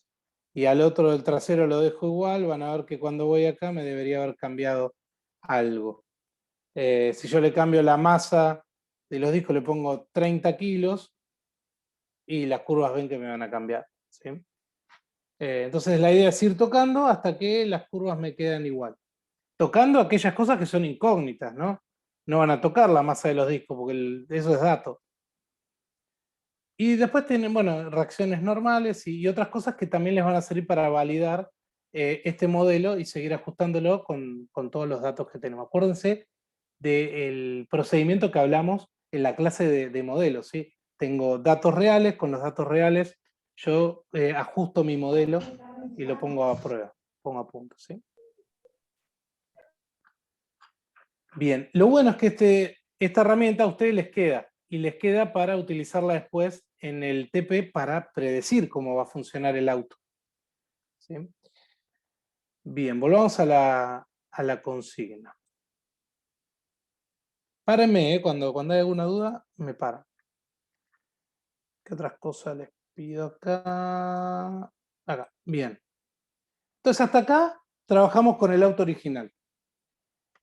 y al otro del trasero lo dejo igual. Van a ver que cuando voy acá me debería haber cambiado algo. Si yo le cambio la masa de los discos, le pongo 30 kilos y las curvas ven que me van a cambiar. ¿Sí? Entonces la idea es ir tocando hasta que las curvas me quedan igual. Tocando aquellas cosas que son incógnitas, ¿no? No van a tocar la masa de los discos porque eso es dato. Y después tienen, bueno, reacciones normales y otras cosas que también les van a servir para validar este modelo y seguir ajustándolo con todos los datos que tenemos. Acuérdense del procedimiento que hablamos en la clase de modelos, ¿sí? Tengo datos reales, con los datos reales yo ajusto mi modelo y lo pongo a prueba, pongo a punto, ¿sí? Bien, lo bueno es que esta herramienta a ustedes les queda, y les queda para utilizarla después en el TP para predecir cómo va a funcionar el auto. ¿Sí? Bien, volvamos a la consigna. Párenme, cuando hay alguna duda, me paran. ¿Qué otras cosas les pido acá? Acá, bien. Entonces hasta acá trabajamos con el auto original.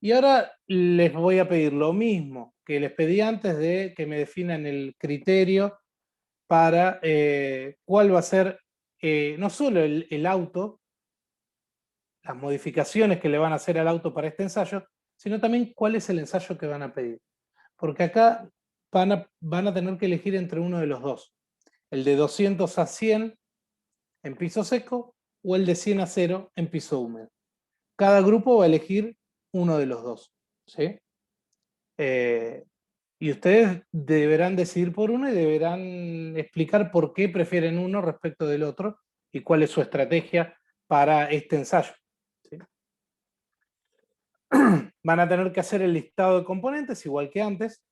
Y ahora les voy a pedir lo mismo que les pedí antes de que me definan el criterio para cuál va a ser no solo el auto, las modificaciones que le van a hacer al auto para este ensayo, sino también cuál es el ensayo que van a pedir. Porque acá van a tener que elegir entre uno de los dos. El de 200 a 100 en piso seco o el de 100 a 0 en piso húmedo. Cada grupo va a elegir uno de los dos. ¿Sí? Y ustedes deberán decidir por uno y deberán explicar por qué prefieren uno respecto del otro y cuál es su estrategia para este ensayo. ¿Sí? Van a tener que hacer el listado de componentes igual que antes.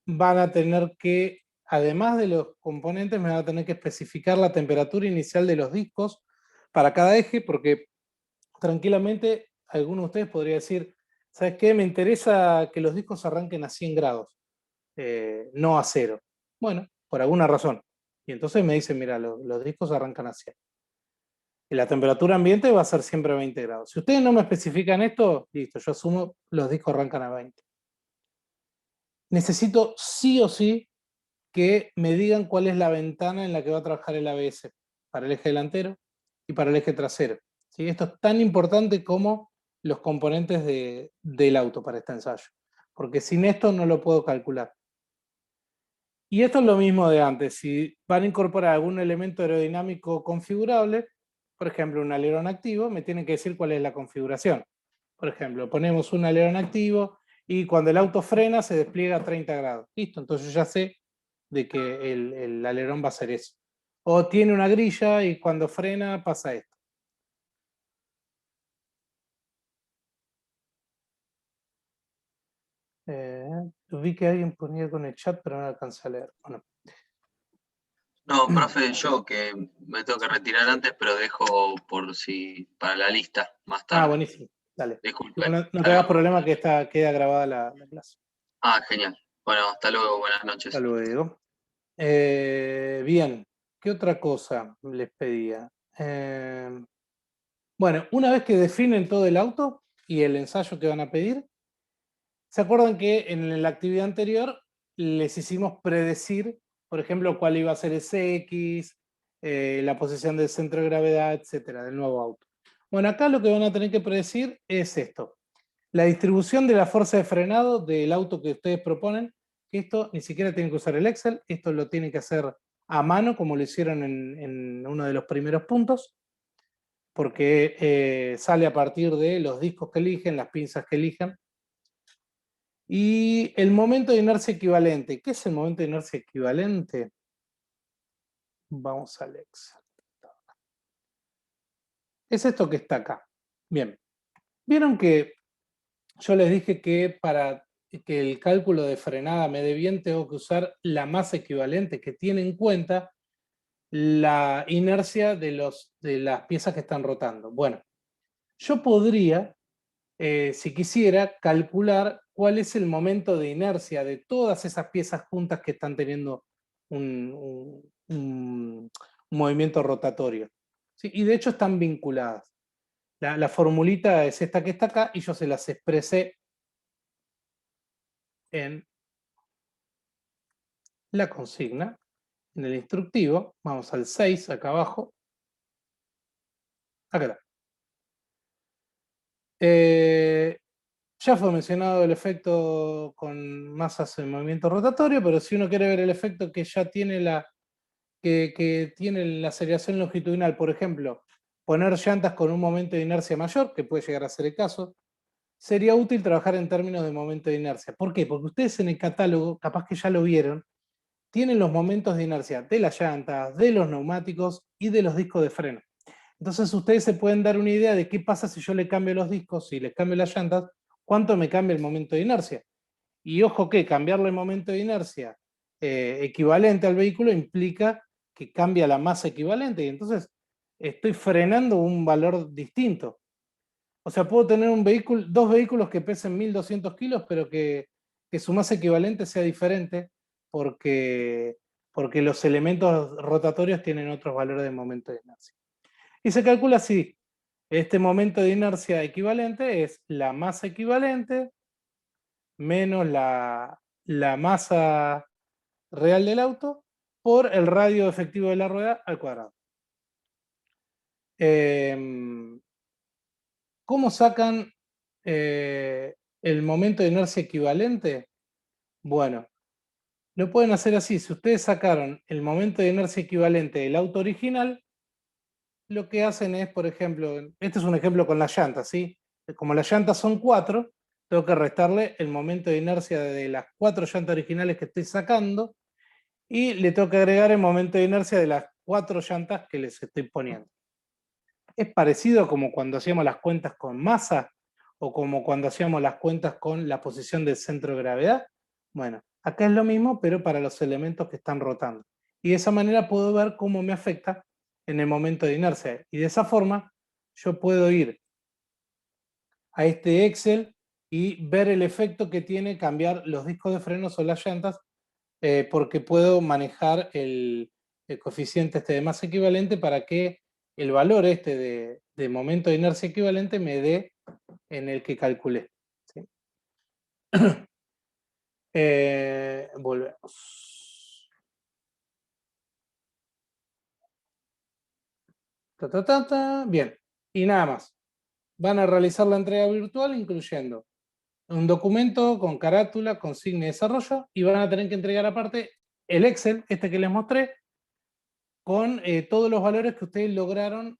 Van a tener que, además de los componentes, me van a tener que especificar la temperatura inicial de los discos para cada eje, porque tranquilamente alguno de ustedes podría decir, ¿sabes qué? Me interesa que los discos arranquen a 100 grados, no a 0. Bueno, por alguna razón. Y entonces me dicen, mira, los discos arrancan a 100. Y la temperatura ambiente va a ser siempre 20 grados. Si ustedes no me especifican esto, listo, yo asumo los discos arrancan a 20. Necesito sí o sí que me digan cuál es la ventana en la que va a trabajar el ABS, para el eje delantero y para el eje trasero. ¿Sí? Esto es tan importante como los componentes del auto para este ensayo, porque sin esto no lo puedo calcular. Y esto es lo mismo de antes, si van a incorporar algún elemento aerodinámico configurable, por ejemplo un alerón activo, me tienen que decir cuál es la configuración. Por ejemplo, ponemos un alerón activo y cuando el auto frena se despliega a 30 grados. Listo, entonces yo ya sé de que el alerón va a ser eso. O tiene una grilla y cuando frena pasa esto. Vi que alguien ponía con el chat, pero no alcancé a leer. Bueno. No, profe, yo que me tengo que retirar antes, pero dejo por si para la lista más tarde. Ah, buenísimo. Dale. Disculpe. No te hagas problema que queda grabada la clase. Ah, genial. Bueno, hasta luego, buenas noches. Hasta luego. Bien, ¿qué otra cosa les pedía? Bueno, una vez que definen todo el auto y el ensayo que van a pedir, ¿se acuerdan que en la actividad anterior les hicimos predecir, por ejemplo, cuál iba a ser ese X, la posición del centro de gravedad, etcétera, del nuevo auto? Bueno, acá lo que van a tener que predecir es esto. La distribución de la fuerza de frenado del auto que ustedes proponen, que esto ni siquiera tienen que usar el Excel, esto lo tienen que hacer a mano, como lo hicieron en uno de los primeros puntos. porque sale a partir de los discos que eligen, las pinzas que eligen. Y el momento de inercia equivalente. ¿Qué es el momento de inercia equivalente? Vamos al Excel. Es esto que está acá. Bien. Vieron que yo les dije que para que el cálculo de frenada me dé bien, tengo que usar la masa equivalente que tiene en cuenta la inercia de las piezas que están rotando. Bueno, yo podría, si quisiera, calcular cuál es el momento de inercia de todas esas piezas juntas que están teniendo un movimiento rotatorio. ¿Sí? Y de hecho están vinculadas. La formulita es esta que está acá y yo se las expresé en la consigna, en el instructivo. Vamos al 6, acá abajo. Acá está. Ya fue mencionado el efecto con masas en movimiento rotatorio, pero si uno quiere ver el efecto que ya tiene que tiene la aceleración longitudinal, por ejemplo, poner llantas con un momento de inercia mayor, que puede llegar a ser el caso, sería útil trabajar en términos de momento de inercia. ¿Por qué? Porque ustedes en el catálogo, capaz que ya lo vieron, tienen los momentos de inercia de las llantas, de los neumáticos y de los discos de freno. Entonces ustedes se pueden dar una idea de qué pasa si yo le cambio los discos, si les cambio las llantas, cuánto me cambia el momento de inercia. Y ojo que cambiarle el momento de inercia equivalente al vehículo implica que cambia la masa equivalente, y entonces estoy frenando un valor distinto. O sea, puedo tener dos vehículos que pesen 1200 kilos, pero que su masa equivalente sea diferente porque los elementos rotatorios tienen otros valores de momento de inercia. Y se calcula así. Este momento de inercia equivalente es la masa equivalente menos la masa real del auto por el radio efectivo de la rueda al cuadrado. ¿Cómo sacan el momento de inercia equivalente? Bueno, lo pueden hacer así. Si ustedes sacaron el momento de inercia equivalente del auto original, lo que hacen es, por ejemplo, este es un ejemplo con las llantas, ¿sí? Como las llantas son 4, tengo que restarle el momento de inercia de las 4 llantas originales que estoy sacando y le tengo que agregar el momento de inercia de las 4 llantas que les estoy poniendo. Es parecido como cuando hacíamos las cuentas con masa o como cuando hacíamos las cuentas con la posición del centro de gravedad. Bueno, acá es lo mismo, pero para los elementos que están rotando. Y de esa manera puedo ver cómo me afecta en el momento de inercia. Y de esa forma yo puedo ir a este Excel y ver el efecto que tiene cambiar los discos de frenos o las llantas, porque puedo manejar el coeficiente de masa equivalente para que el valor de momento de inercia equivalente me dé en el que calculé. ¿Sí? Volvemos. Bien, y nada más. Van a realizar la entrega virtual incluyendo un documento con carátula, consigna y desarrollo, y van a tener que entregar aparte el Excel, este que les mostré, con todos los valores que ustedes lograron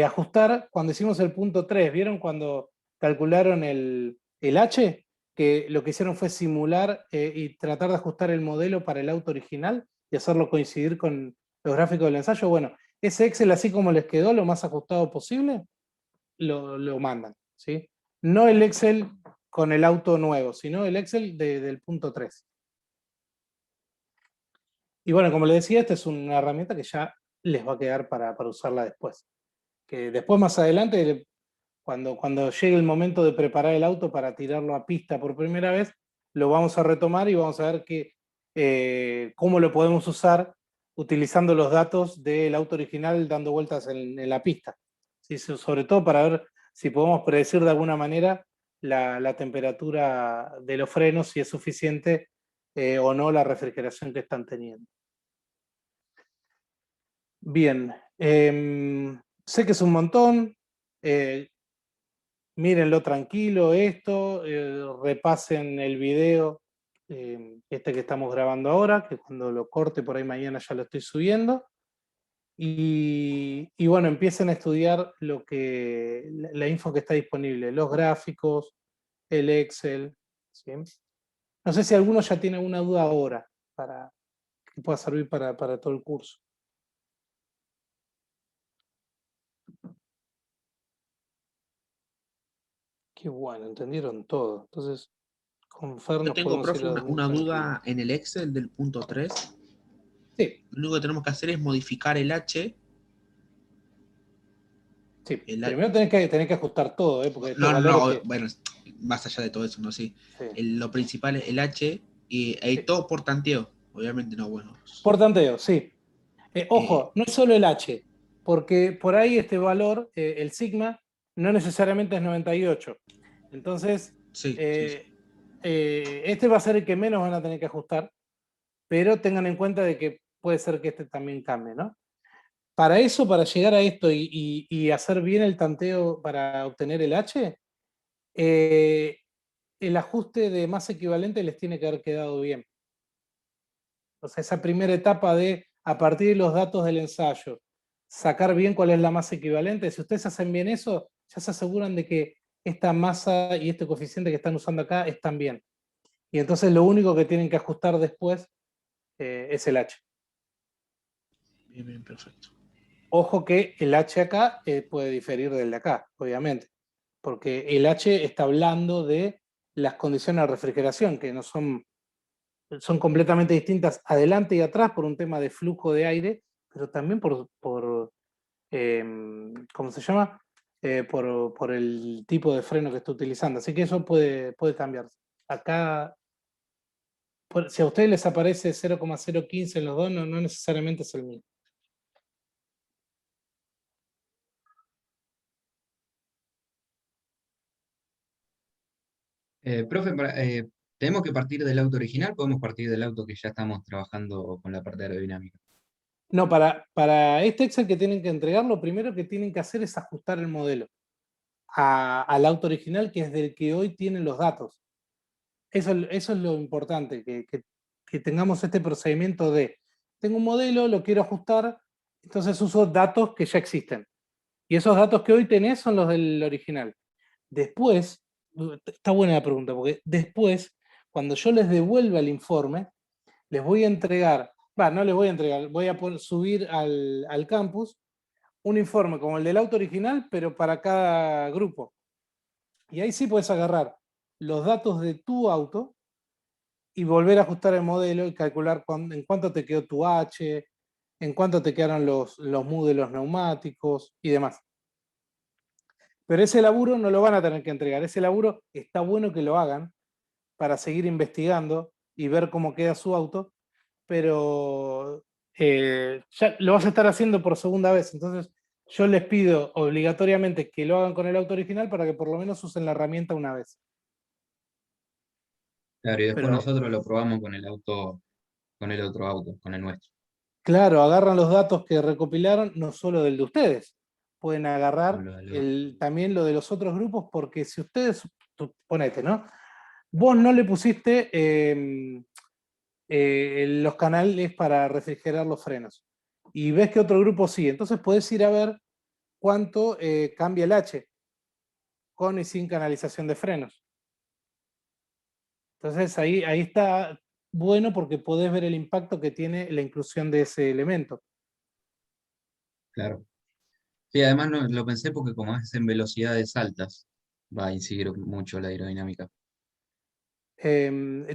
ajustar cuando hicimos el punto 3. ¿Vieron cuando calcularon el H? Que lo que hicieron fue simular y tratar de ajustar el modelo para el auto original y hacerlo coincidir con los gráficos del ensayo. Bueno, ese Excel, así como les quedó lo más ajustado posible, lo mandan, ¿sí? No el Excel con el auto nuevo, sino el Excel del punto 3. Y bueno, como les decía, esta es una herramienta que ya les va a quedar para usarla después. Que después, más adelante, cuando llegue el momento de preparar el auto para tirarlo a pista por primera vez, lo vamos a retomar y vamos a ver cómo lo podemos usar utilizando los datos del auto original dando vueltas en la pista. ¿Sí? Sobre todo para ver si podemos predecir de alguna manera la temperatura de los frenos, si es suficiente o no la refrigeración que están teniendo. Bien, sé que es un montón. Mírenlo tranquilo esto, repasen el video que estamos grabando ahora, que cuando lo corte por ahí mañana ya lo estoy subiendo. y bueno, empiecen a estudiar la info que está disponible, los gráficos, el Excel, ¿sí? No sé si alguno ya tiene alguna duda ahora que pueda servir para todo el curso. Qué bueno, entendieron todo. Entonces, con Fer Yo nos tengo, podemos ir profe, a dormir una tranquilos. duda en el Excel del punto 3. Sí. Lo único que tenemos que hacer es modificar el H. Sí, primero tenés que ajustar todo, porque estos valores que... Bueno, más allá de todo eso, no sí. Sí. Lo principal es el H y ahí todo por tanteo. Obviamente no, bueno. Por tanteo, sí. Ojo, no es solo el H, porque por ahí este valor, el sigma, no necesariamente es 98. Entonces, este va a ser el que menos van a tener que ajustar, pero tengan en cuenta de que puede ser que este también cambie, ¿no? Para eso, para llegar a esto y hacer bien el tanteo para obtener el H, el ajuste de masa equivalente les tiene que haber quedado bien. O sea, esa primera etapa de, a partir de los datos del ensayo, sacar bien cuál es la masa equivalente, si ustedes hacen bien eso, ya se aseguran de que esta masa y este coeficiente que están usando acá están bien. Y entonces lo único que tienen que ajustar después es el H. Bien, bien, perfecto. Ojo que el H acá puede diferir del de acá, obviamente, porque el H está hablando de las condiciones de refrigeración, que no son completamente distintas adelante y atrás por un tema de flujo de aire, pero también por ¿cómo se llama? Por el tipo de freno que está utilizando. Así que eso puede cambiarse. Acá, si a ustedes les aparece 0,015 en los dos, no necesariamente es el mismo. Profe, ¿tenemos que partir del auto original? ¿Podemos partir del auto que ya estamos trabajando con la parte aerodinámica? No, para este Excel que tienen que entregar, lo primero que tienen que hacer es ajustar el modelo al auto original, que es del que hoy tienen los datos. Eso es lo importante, que tengamos este procedimiento de, tengo un modelo, lo quiero ajustar, entonces uso datos que ya existen. Y esos datos que hoy tenés son los del original. Después, está buena la pregunta, porque después, cuando yo les devuelva el informe, les voy a entregar, no les voy a entregar, voy a subir al campus un informe como el del auto original, pero para cada grupo. Y ahí sí puedes agarrar los datos de tu auto y volver a ajustar el modelo y calcular en cuánto te quedó tu H, en cuánto te quedaron los MU de los neumáticos y demás. Pero ese laburo no lo van a tener que entregar. Ese laburo está bueno que lo hagan para seguir investigando y ver cómo queda su auto, pero ya lo vas a estar haciendo por segunda vez. Entonces yo les pido obligatoriamente que lo hagan con el auto original para que por lo menos usen la herramienta una vez. Claro, y después Pero, nosotros lo probamos con el auto, con el otro auto, con el nuestro. claro, agarran los datos que recopilaron, no solo del de ustedes, pueden agarrar también lo de los otros grupos, porque si ustedes, ponete, ¿no? Vos no le pusiste los canales para refrigerar los frenos, y ves que otro grupo sí, entonces podés ir a ver cuánto cambia el H, con y sin canalización de frenos. Entonces ahí está bueno porque podés ver el impacto que tiene la inclusión de ese elemento. Claro. Sí, además lo pensé porque como es en velocidades altas, va a incidir mucho la aerodinámica.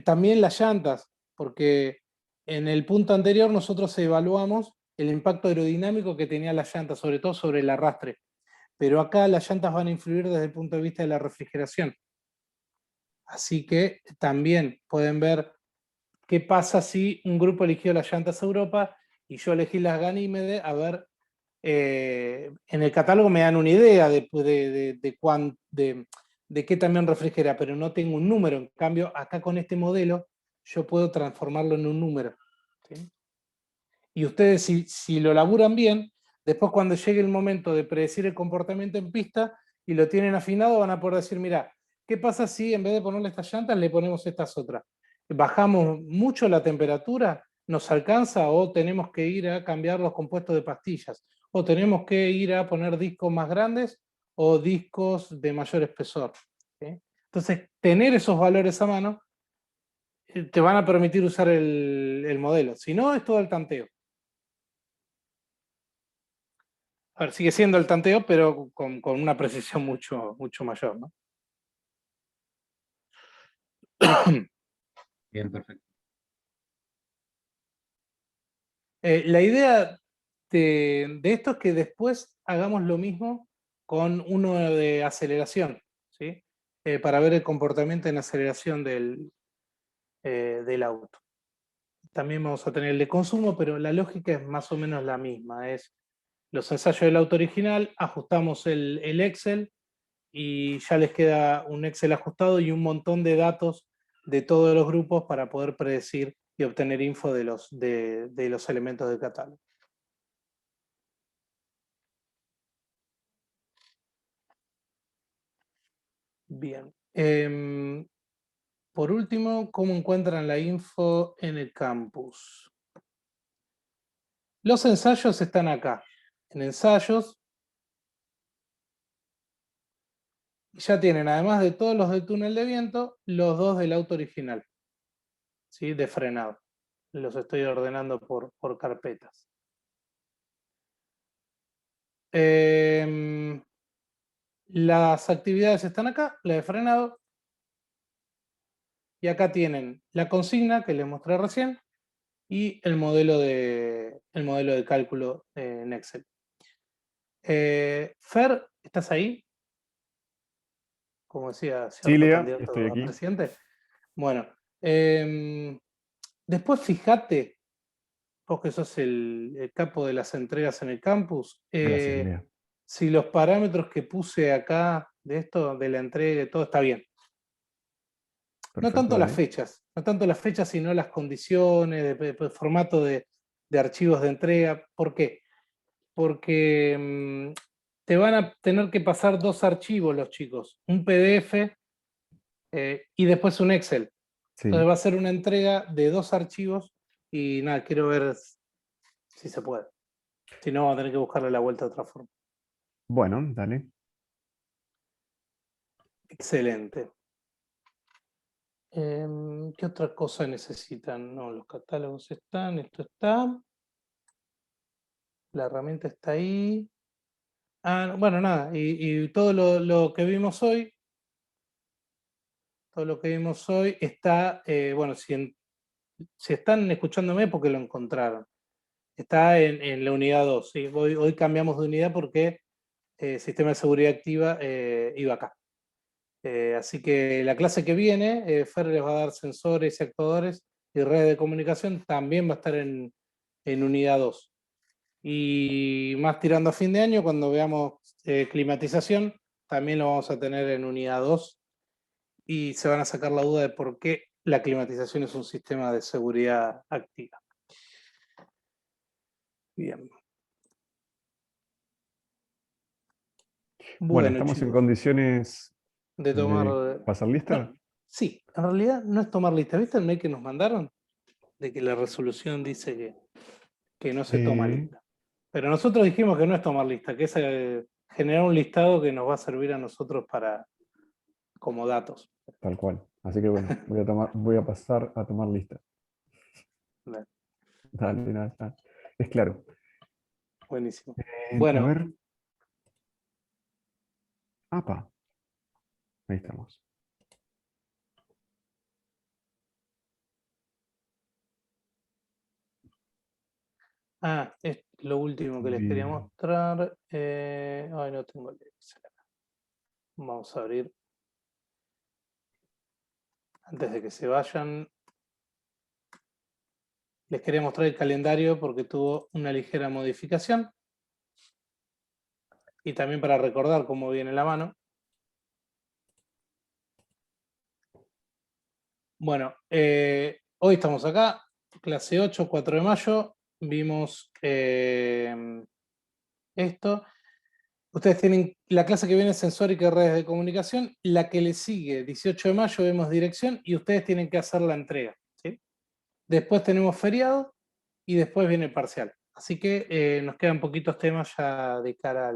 También las llantas, porque en el punto anterior nosotros evaluamos el impacto aerodinámico que tenía la llanta, sobre todo sobre el arrastre. Pero acá las llantas van a influir desde el punto de vista de la refrigeración. Así que también pueden ver qué pasa si un grupo eligió las llantas Europa y yo elegí las Ganímedes, a ver, en el catálogo me dan una idea de qué también refrigera, pero no tengo un número. En cambio, acá con este modelo, yo puedo transformarlo en un número. ¿Sí? Y ustedes, si lo laburan bien, después cuando llegue el momento de predecir el comportamiento en pista y lo tienen afinado, van a poder decir, mira, ¿qué pasa si en vez de ponerle estas llantas le ponemos estas otras? Bajamos mucho la temperatura nos alcanza o tenemos que ir a cambiar los compuestos de pastillas, o tenemos que ir a poner discos más grandes o discos de mayor espesor. ¿Sí? Entonces, tener esos valores a mano te van a permitir usar el modelo. Si no, es todo el tanteo. A ver, sigue siendo el tanteo, pero con una precisión mucho, mucho mayor, ¿no? Bien, perfecto. La idea de esto es que después hagamos lo mismo con uno de aceleración, ¿sí? Para ver el comportamiento en aceleración del auto. También vamos a tener el de consumo, pero la lógica es más o menos la misma. Es los ensayos del auto original, ajustamos el Excel y ya les queda un Excel ajustado y un montón de datos de todos los grupos para poder predecir y obtener info de los elementos del catálogo. Bien. Por último, ¿cómo encuentran la info en el campus? Los ensayos están acá. En ensayos, ya tienen, además de todos los del túnel de viento, los dos del auto original, ¿sí? De frenado. Los estoy ordenando por carpetas. Las actividades están acá, la de frenado. Y acá tienen la consigna que les mostré recién y el modelo de cálculo en Excel. Fer, ¿estás ahí? Como decía cierto Sí, Lea, candidato estoy a aquí. presidente. Bueno, después fíjate, vos que sos el capo de las entregas en el campus, Gracias, Lea. si los parámetros que puse acá de esto, de la entrega y todo está bien. No Perfecto, tanto las dale. fechas, no tanto las fechas, sino las condiciones, de formato de archivos de entrega. ¿Por qué? Porque te van a tener que pasar dos archivos los chicos, un PDF y después un Excel. Sí. Entonces va a ser una entrega de dos archivos y nada, quiero ver si se puede. Si no, vamos a tener que buscarle la vuelta de otra forma. Bueno, dale. Excelente. ¿Qué otra cosa necesitan? No, los catálogos están, esto está. La herramienta está ahí. Ah, bueno, nada, y todo lo que vimos hoy, está, bueno, si están escuchándome porque lo encontraron. Está en la unidad 2, ¿sí? Hoy cambiamos de unidad porque Sistema de Seguridad Activa iba acá. Así que la clase que viene, Fer les va a dar sensores y actuadores y redes de comunicación, también va a estar en unidad 2. Y más tirando a fin de año, cuando veamos climatización, también lo vamos a tener en unidad 2 y se van a sacar la duda de por qué la climatización es un sistema de seguridad activa. Bien. Bueno, ¿estamos en chicos, condiciones de de tomar... pasar lista? No, sí, en realidad no es tomar lista. ¿Viste el mail que nos mandaron? De que la resolución dice que no se toma lista. Pero nosotros dijimos que no es tomar lista, que es generar un listado que nos va a servir a nosotros como datos. Tal cual. Así que bueno, voy a pasar a tomar lista. Dale. Dale, nada. Es claro. Buenísimo. A Bueno, ver. ¡Apa! Ahí estamos. es lo último que les quería Bien. mostrar. Ay, no tengo el Excel. Vamos a abrir. Antes de que se vayan, les quería mostrar el calendario porque tuvo una ligera modificación. Y también para recordar cómo viene la mano. Bueno, hoy estamos acá, clase 8, 4 de mayo. Vimos esto. Ustedes tienen la clase que viene sensórica y redes de comunicación. La que le sigue, 18 de mayo, vemos dirección y ustedes tienen que hacer la entrega. ¿Sí? Después tenemos feriado y después viene el parcial. Así que nos quedan poquitos temas ya de cara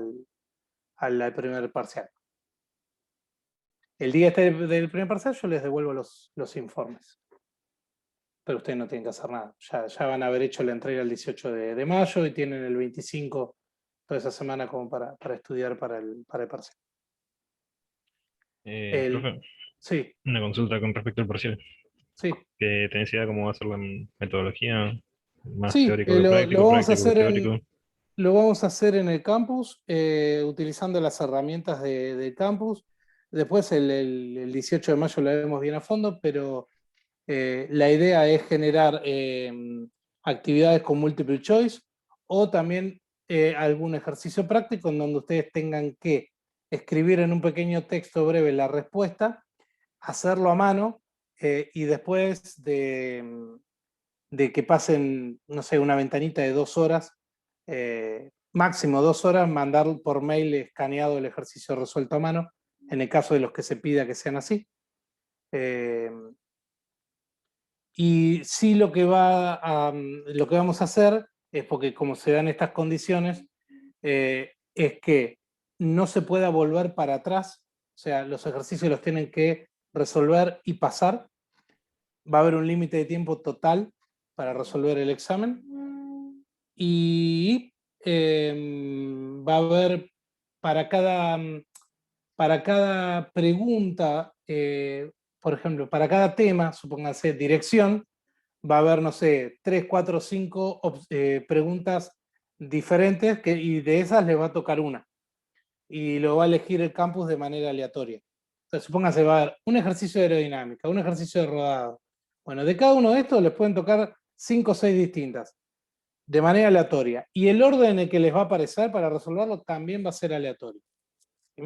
al primer parcial. El día del primer parcial yo les devuelvo los informes. Pero ustedes no tienen que hacer nada. Ya van a haber hecho la entrega el 18 de mayo y tienen el 25 toda esa semana como para estudiar para el parcial. Profe, Sí, una consulta con respecto al parcial. sí. ¿Que tenés idea cómo va a ser la metodología? ¿Más Sí, teórico que lo práctico, vamos a práctico que hacer teórico? lo vamos a hacer en el campus, utilizando las herramientas del campus. Después el 18 de mayo lo vemos bien a fondo, pero la idea es generar actividades con multiple choice o también algún ejercicio práctico en donde ustedes tengan que escribir en un pequeño texto breve la respuesta, hacerlo a mano y después de que pasen, no sé, una ventanita de 2 horas, máximo 2 horas, mandar por mail escaneado el ejercicio resuelto a mano, en el caso de los que se pida que sean así. Y sí lo que vamos a hacer es, porque como se dan estas condiciones, es que no se pueda volver para atrás, o sea, los ejercicios los tienen que resolver y pasar. Va a haber un límite de tiempo total para resolver el examen. Y va a haber para cada pregunta, por ejemplo, para cada tema, supónganse dirección, va a haber, no sé, 3, 4, 5 preguntas diferentes y de esas les va a tocar una. Y lo va a elegir el campus de manera aleatoria. Entonces, supónganse, va a haber un ejercicio de aerodinámica, un ejercicio de rodado. Bueno, de cada uno de estos les pueden tocar 5 o 6 distintas, de manera aleatoria. Y el orden en el que les va a aparecer para resolverlo también va a ser aleatorio. ¿Sí?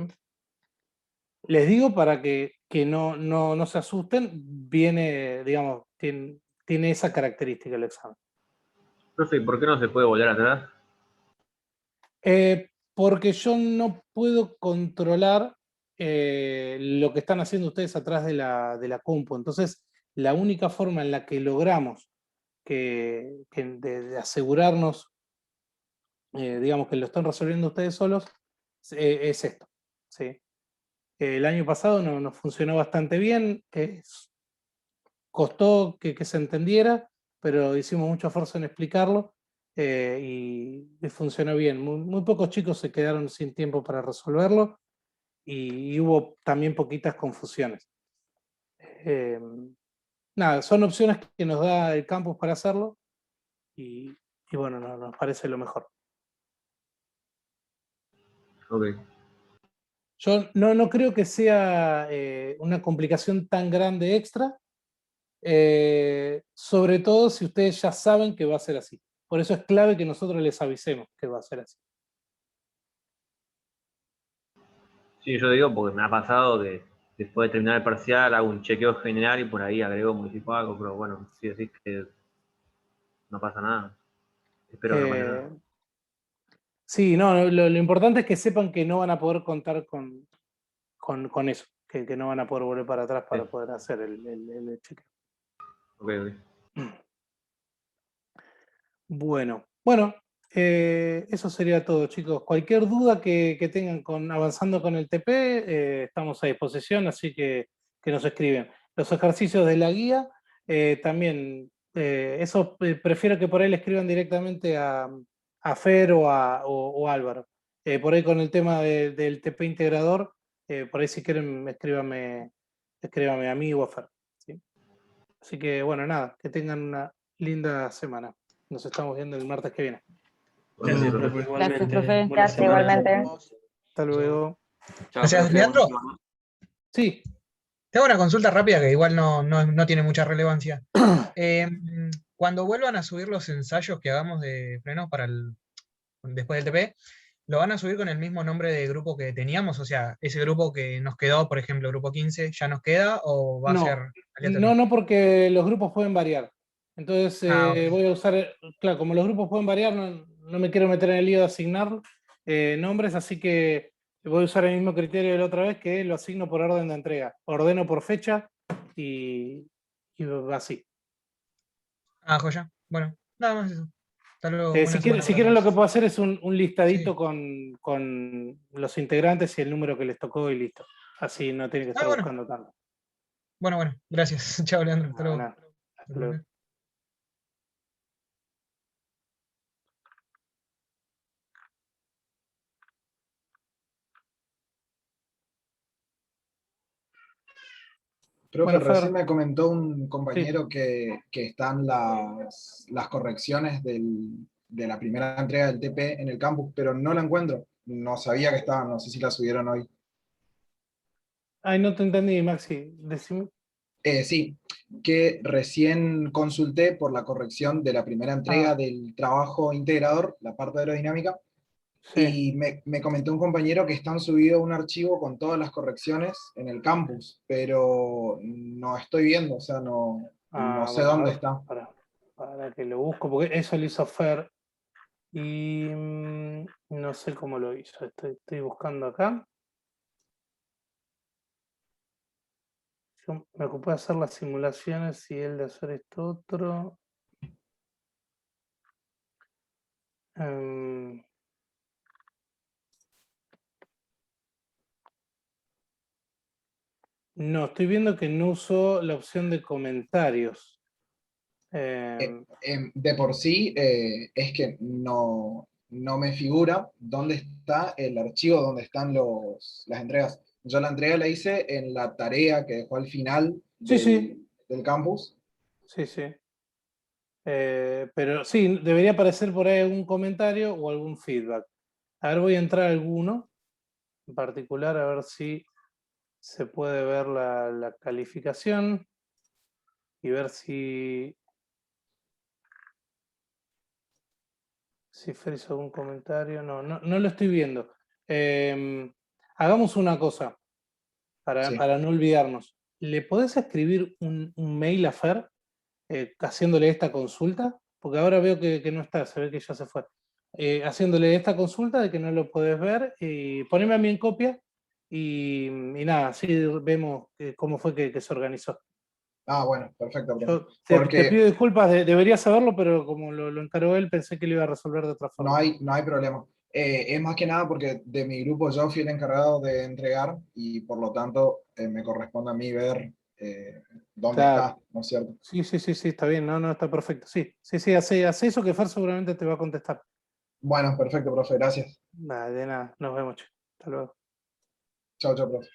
Les digo para que no se asusten, viene, digamos, tiene esa característica el examen. Profe, ¿por qué no se puede volver atrás? Porque yo no puedo controlar lo que están haciendo ustedes atrás de la compu. Entonces, la única forma en la que logramos de asegurarnos, digamos, que lo están resolviendo ustedes solos, es esto. ¿Sí? El año pasado nos funcionó bastante bien, costó que se entendiera, pero hicimos mucho esfuerzo en explicarlo y funcionó bien. Muy pocos chicos se quedaron sin tiempo para resolverlo y hubo también poquitas confusiones. Nada, son opciones que nos da el campus para hacerlo y bueno, nos parece lo mejor. Ok. Yo no creo que sea una complicación tan grande extra, sobre todo si ustedes ya saben que va a ser así. Por eso es clave que nosotros les avisemos que va a ser así. Sí, yo digo porque me ha pasado que después de terminar el parcial hago un chequeo general y por ahí agrego, modifico algo, pero bueno, si decís que no pasa nada. Espero que no pase nada. Sí, no, lo importante es que sepan que no van a poder contar con eso, que no van a poder volver para atrás para poder hacer el chequeo. Ok, ok. Bueno, eso sería todo, chicos. Cualquier duda que tengan avanzando con el TP, estamos a disposición, así que nos escriben. Los ejercicios de la guía, también, eso prefiero que por ahí le escriban directamente a Fer o a Álvaro. Por ahí con el tema del TP integrador, por ahí si quieren escríbame a mí o a Fer. ¿Sí? Así que bueno, nada, que tengan una linda semana. Nos estamos viendo el martes que viene. Gracias, profe. Igualmente. Gracias, profe. Buena Gracias, semana. igualmente. Hasta luego. Gracias, Leandro. Sí. Tengo una consulta rápida que igual no tiene mucha relevancia. Cuando vuelvan a subir los ensayos que hagamos de frenos después del TP, ¿lo van a subir con el mismo nombre de grupo que teníamos? O sea, ese grupo que nos quedó, por ejemplo, grupo 15, ¿ya nos queda o va a ser aleatorio? No, porque los grupos pueden variar. Entonces Ok. voy a usar, claro, como los grupos pueden variar, no me quiero meter en el lío de asignar nombres, así que voy a usar el mismo criterio de la otra vez, que lo asigno por orden de entrega. Ordeno por fecha y así. Ah, joya. Bueno, nada más eso. Hasta luego, Si buena quieren, semana si para quieren lo que todos. puedo hacer es un listadito Sí. con los integrantes y el número que les tocó y listo. Así no tienen que estar Bueno. buscando tanto. Bueno, gracias. Chao, Leandro. Hasta luego. Nada, hasta luego. Profe, Bueno, Fer, recién me comentó un sí. compañero que están las correcciones de la primera entrega del TP en el campus, pero no la encuentro. No sabía que estaban, no sé si la subieron hoy. Ay, no te entendí, Maxi. Decime. Sí, que recién consulté por la corrección de la primera entrega Ah, del trabajo integrador, la parte aerodinámica, sí. y me comentó un compañero que están subido un archivo con todas las correcciones en el campus, pero no estoy viendo, o sea, no sé Bueno, a dónde ver, está. para que lo busco, porque eso lo hizo Fer y no sé cómo lo hizo. Estoy buscando acá. Yo me ocupé de hacer las simulaciones y él de hacer esto otro. No, estoy viendo que no usó la opción de comentarios. De por sí es que no me figura dónde está el archivo donde están las entregas. Yo la entrega la hice en la tarea que dejó al final Sí. del campus. Sí. Pero sí, debería aparecer por ahí algún comentario o algún feedback. A ver, voy a entrar a alguno en particular, a ver si se puede ver la calificación y ver si Fer hizo algún comentario. No lo estoy viendo. Hagamos una cosa Sí. para no olvidarnos. ¿Le podés escribir un mail a Fer haciéndole esta consulta? Porque ahora veo que no está, se ve que ya se fue. Haciéndole esta consulta de que no lo podés ver y poneme a mí en copia y nada, así vemos cómo fue que se organizó. Ah, bueno, perfecto, profe. Yo te Porque pido disculpas, debería saberlo, pero como lo encargó él, pensé que lo iba a resolver de otra forma. no hay problema. Es más que nada porque de mi grupo yo fui el encargado de entregar y por lo tanto me corresponde a mí ver dónde Claro. está, ¿no es cierto? Sí, está bien, no, está perfecto. Sí, hace eso que Fer seguramente te va a contestar. Bueno, perfecto, profe, gracias. Nada, de nada, nos vemos. Hasta luego. Chao, profe.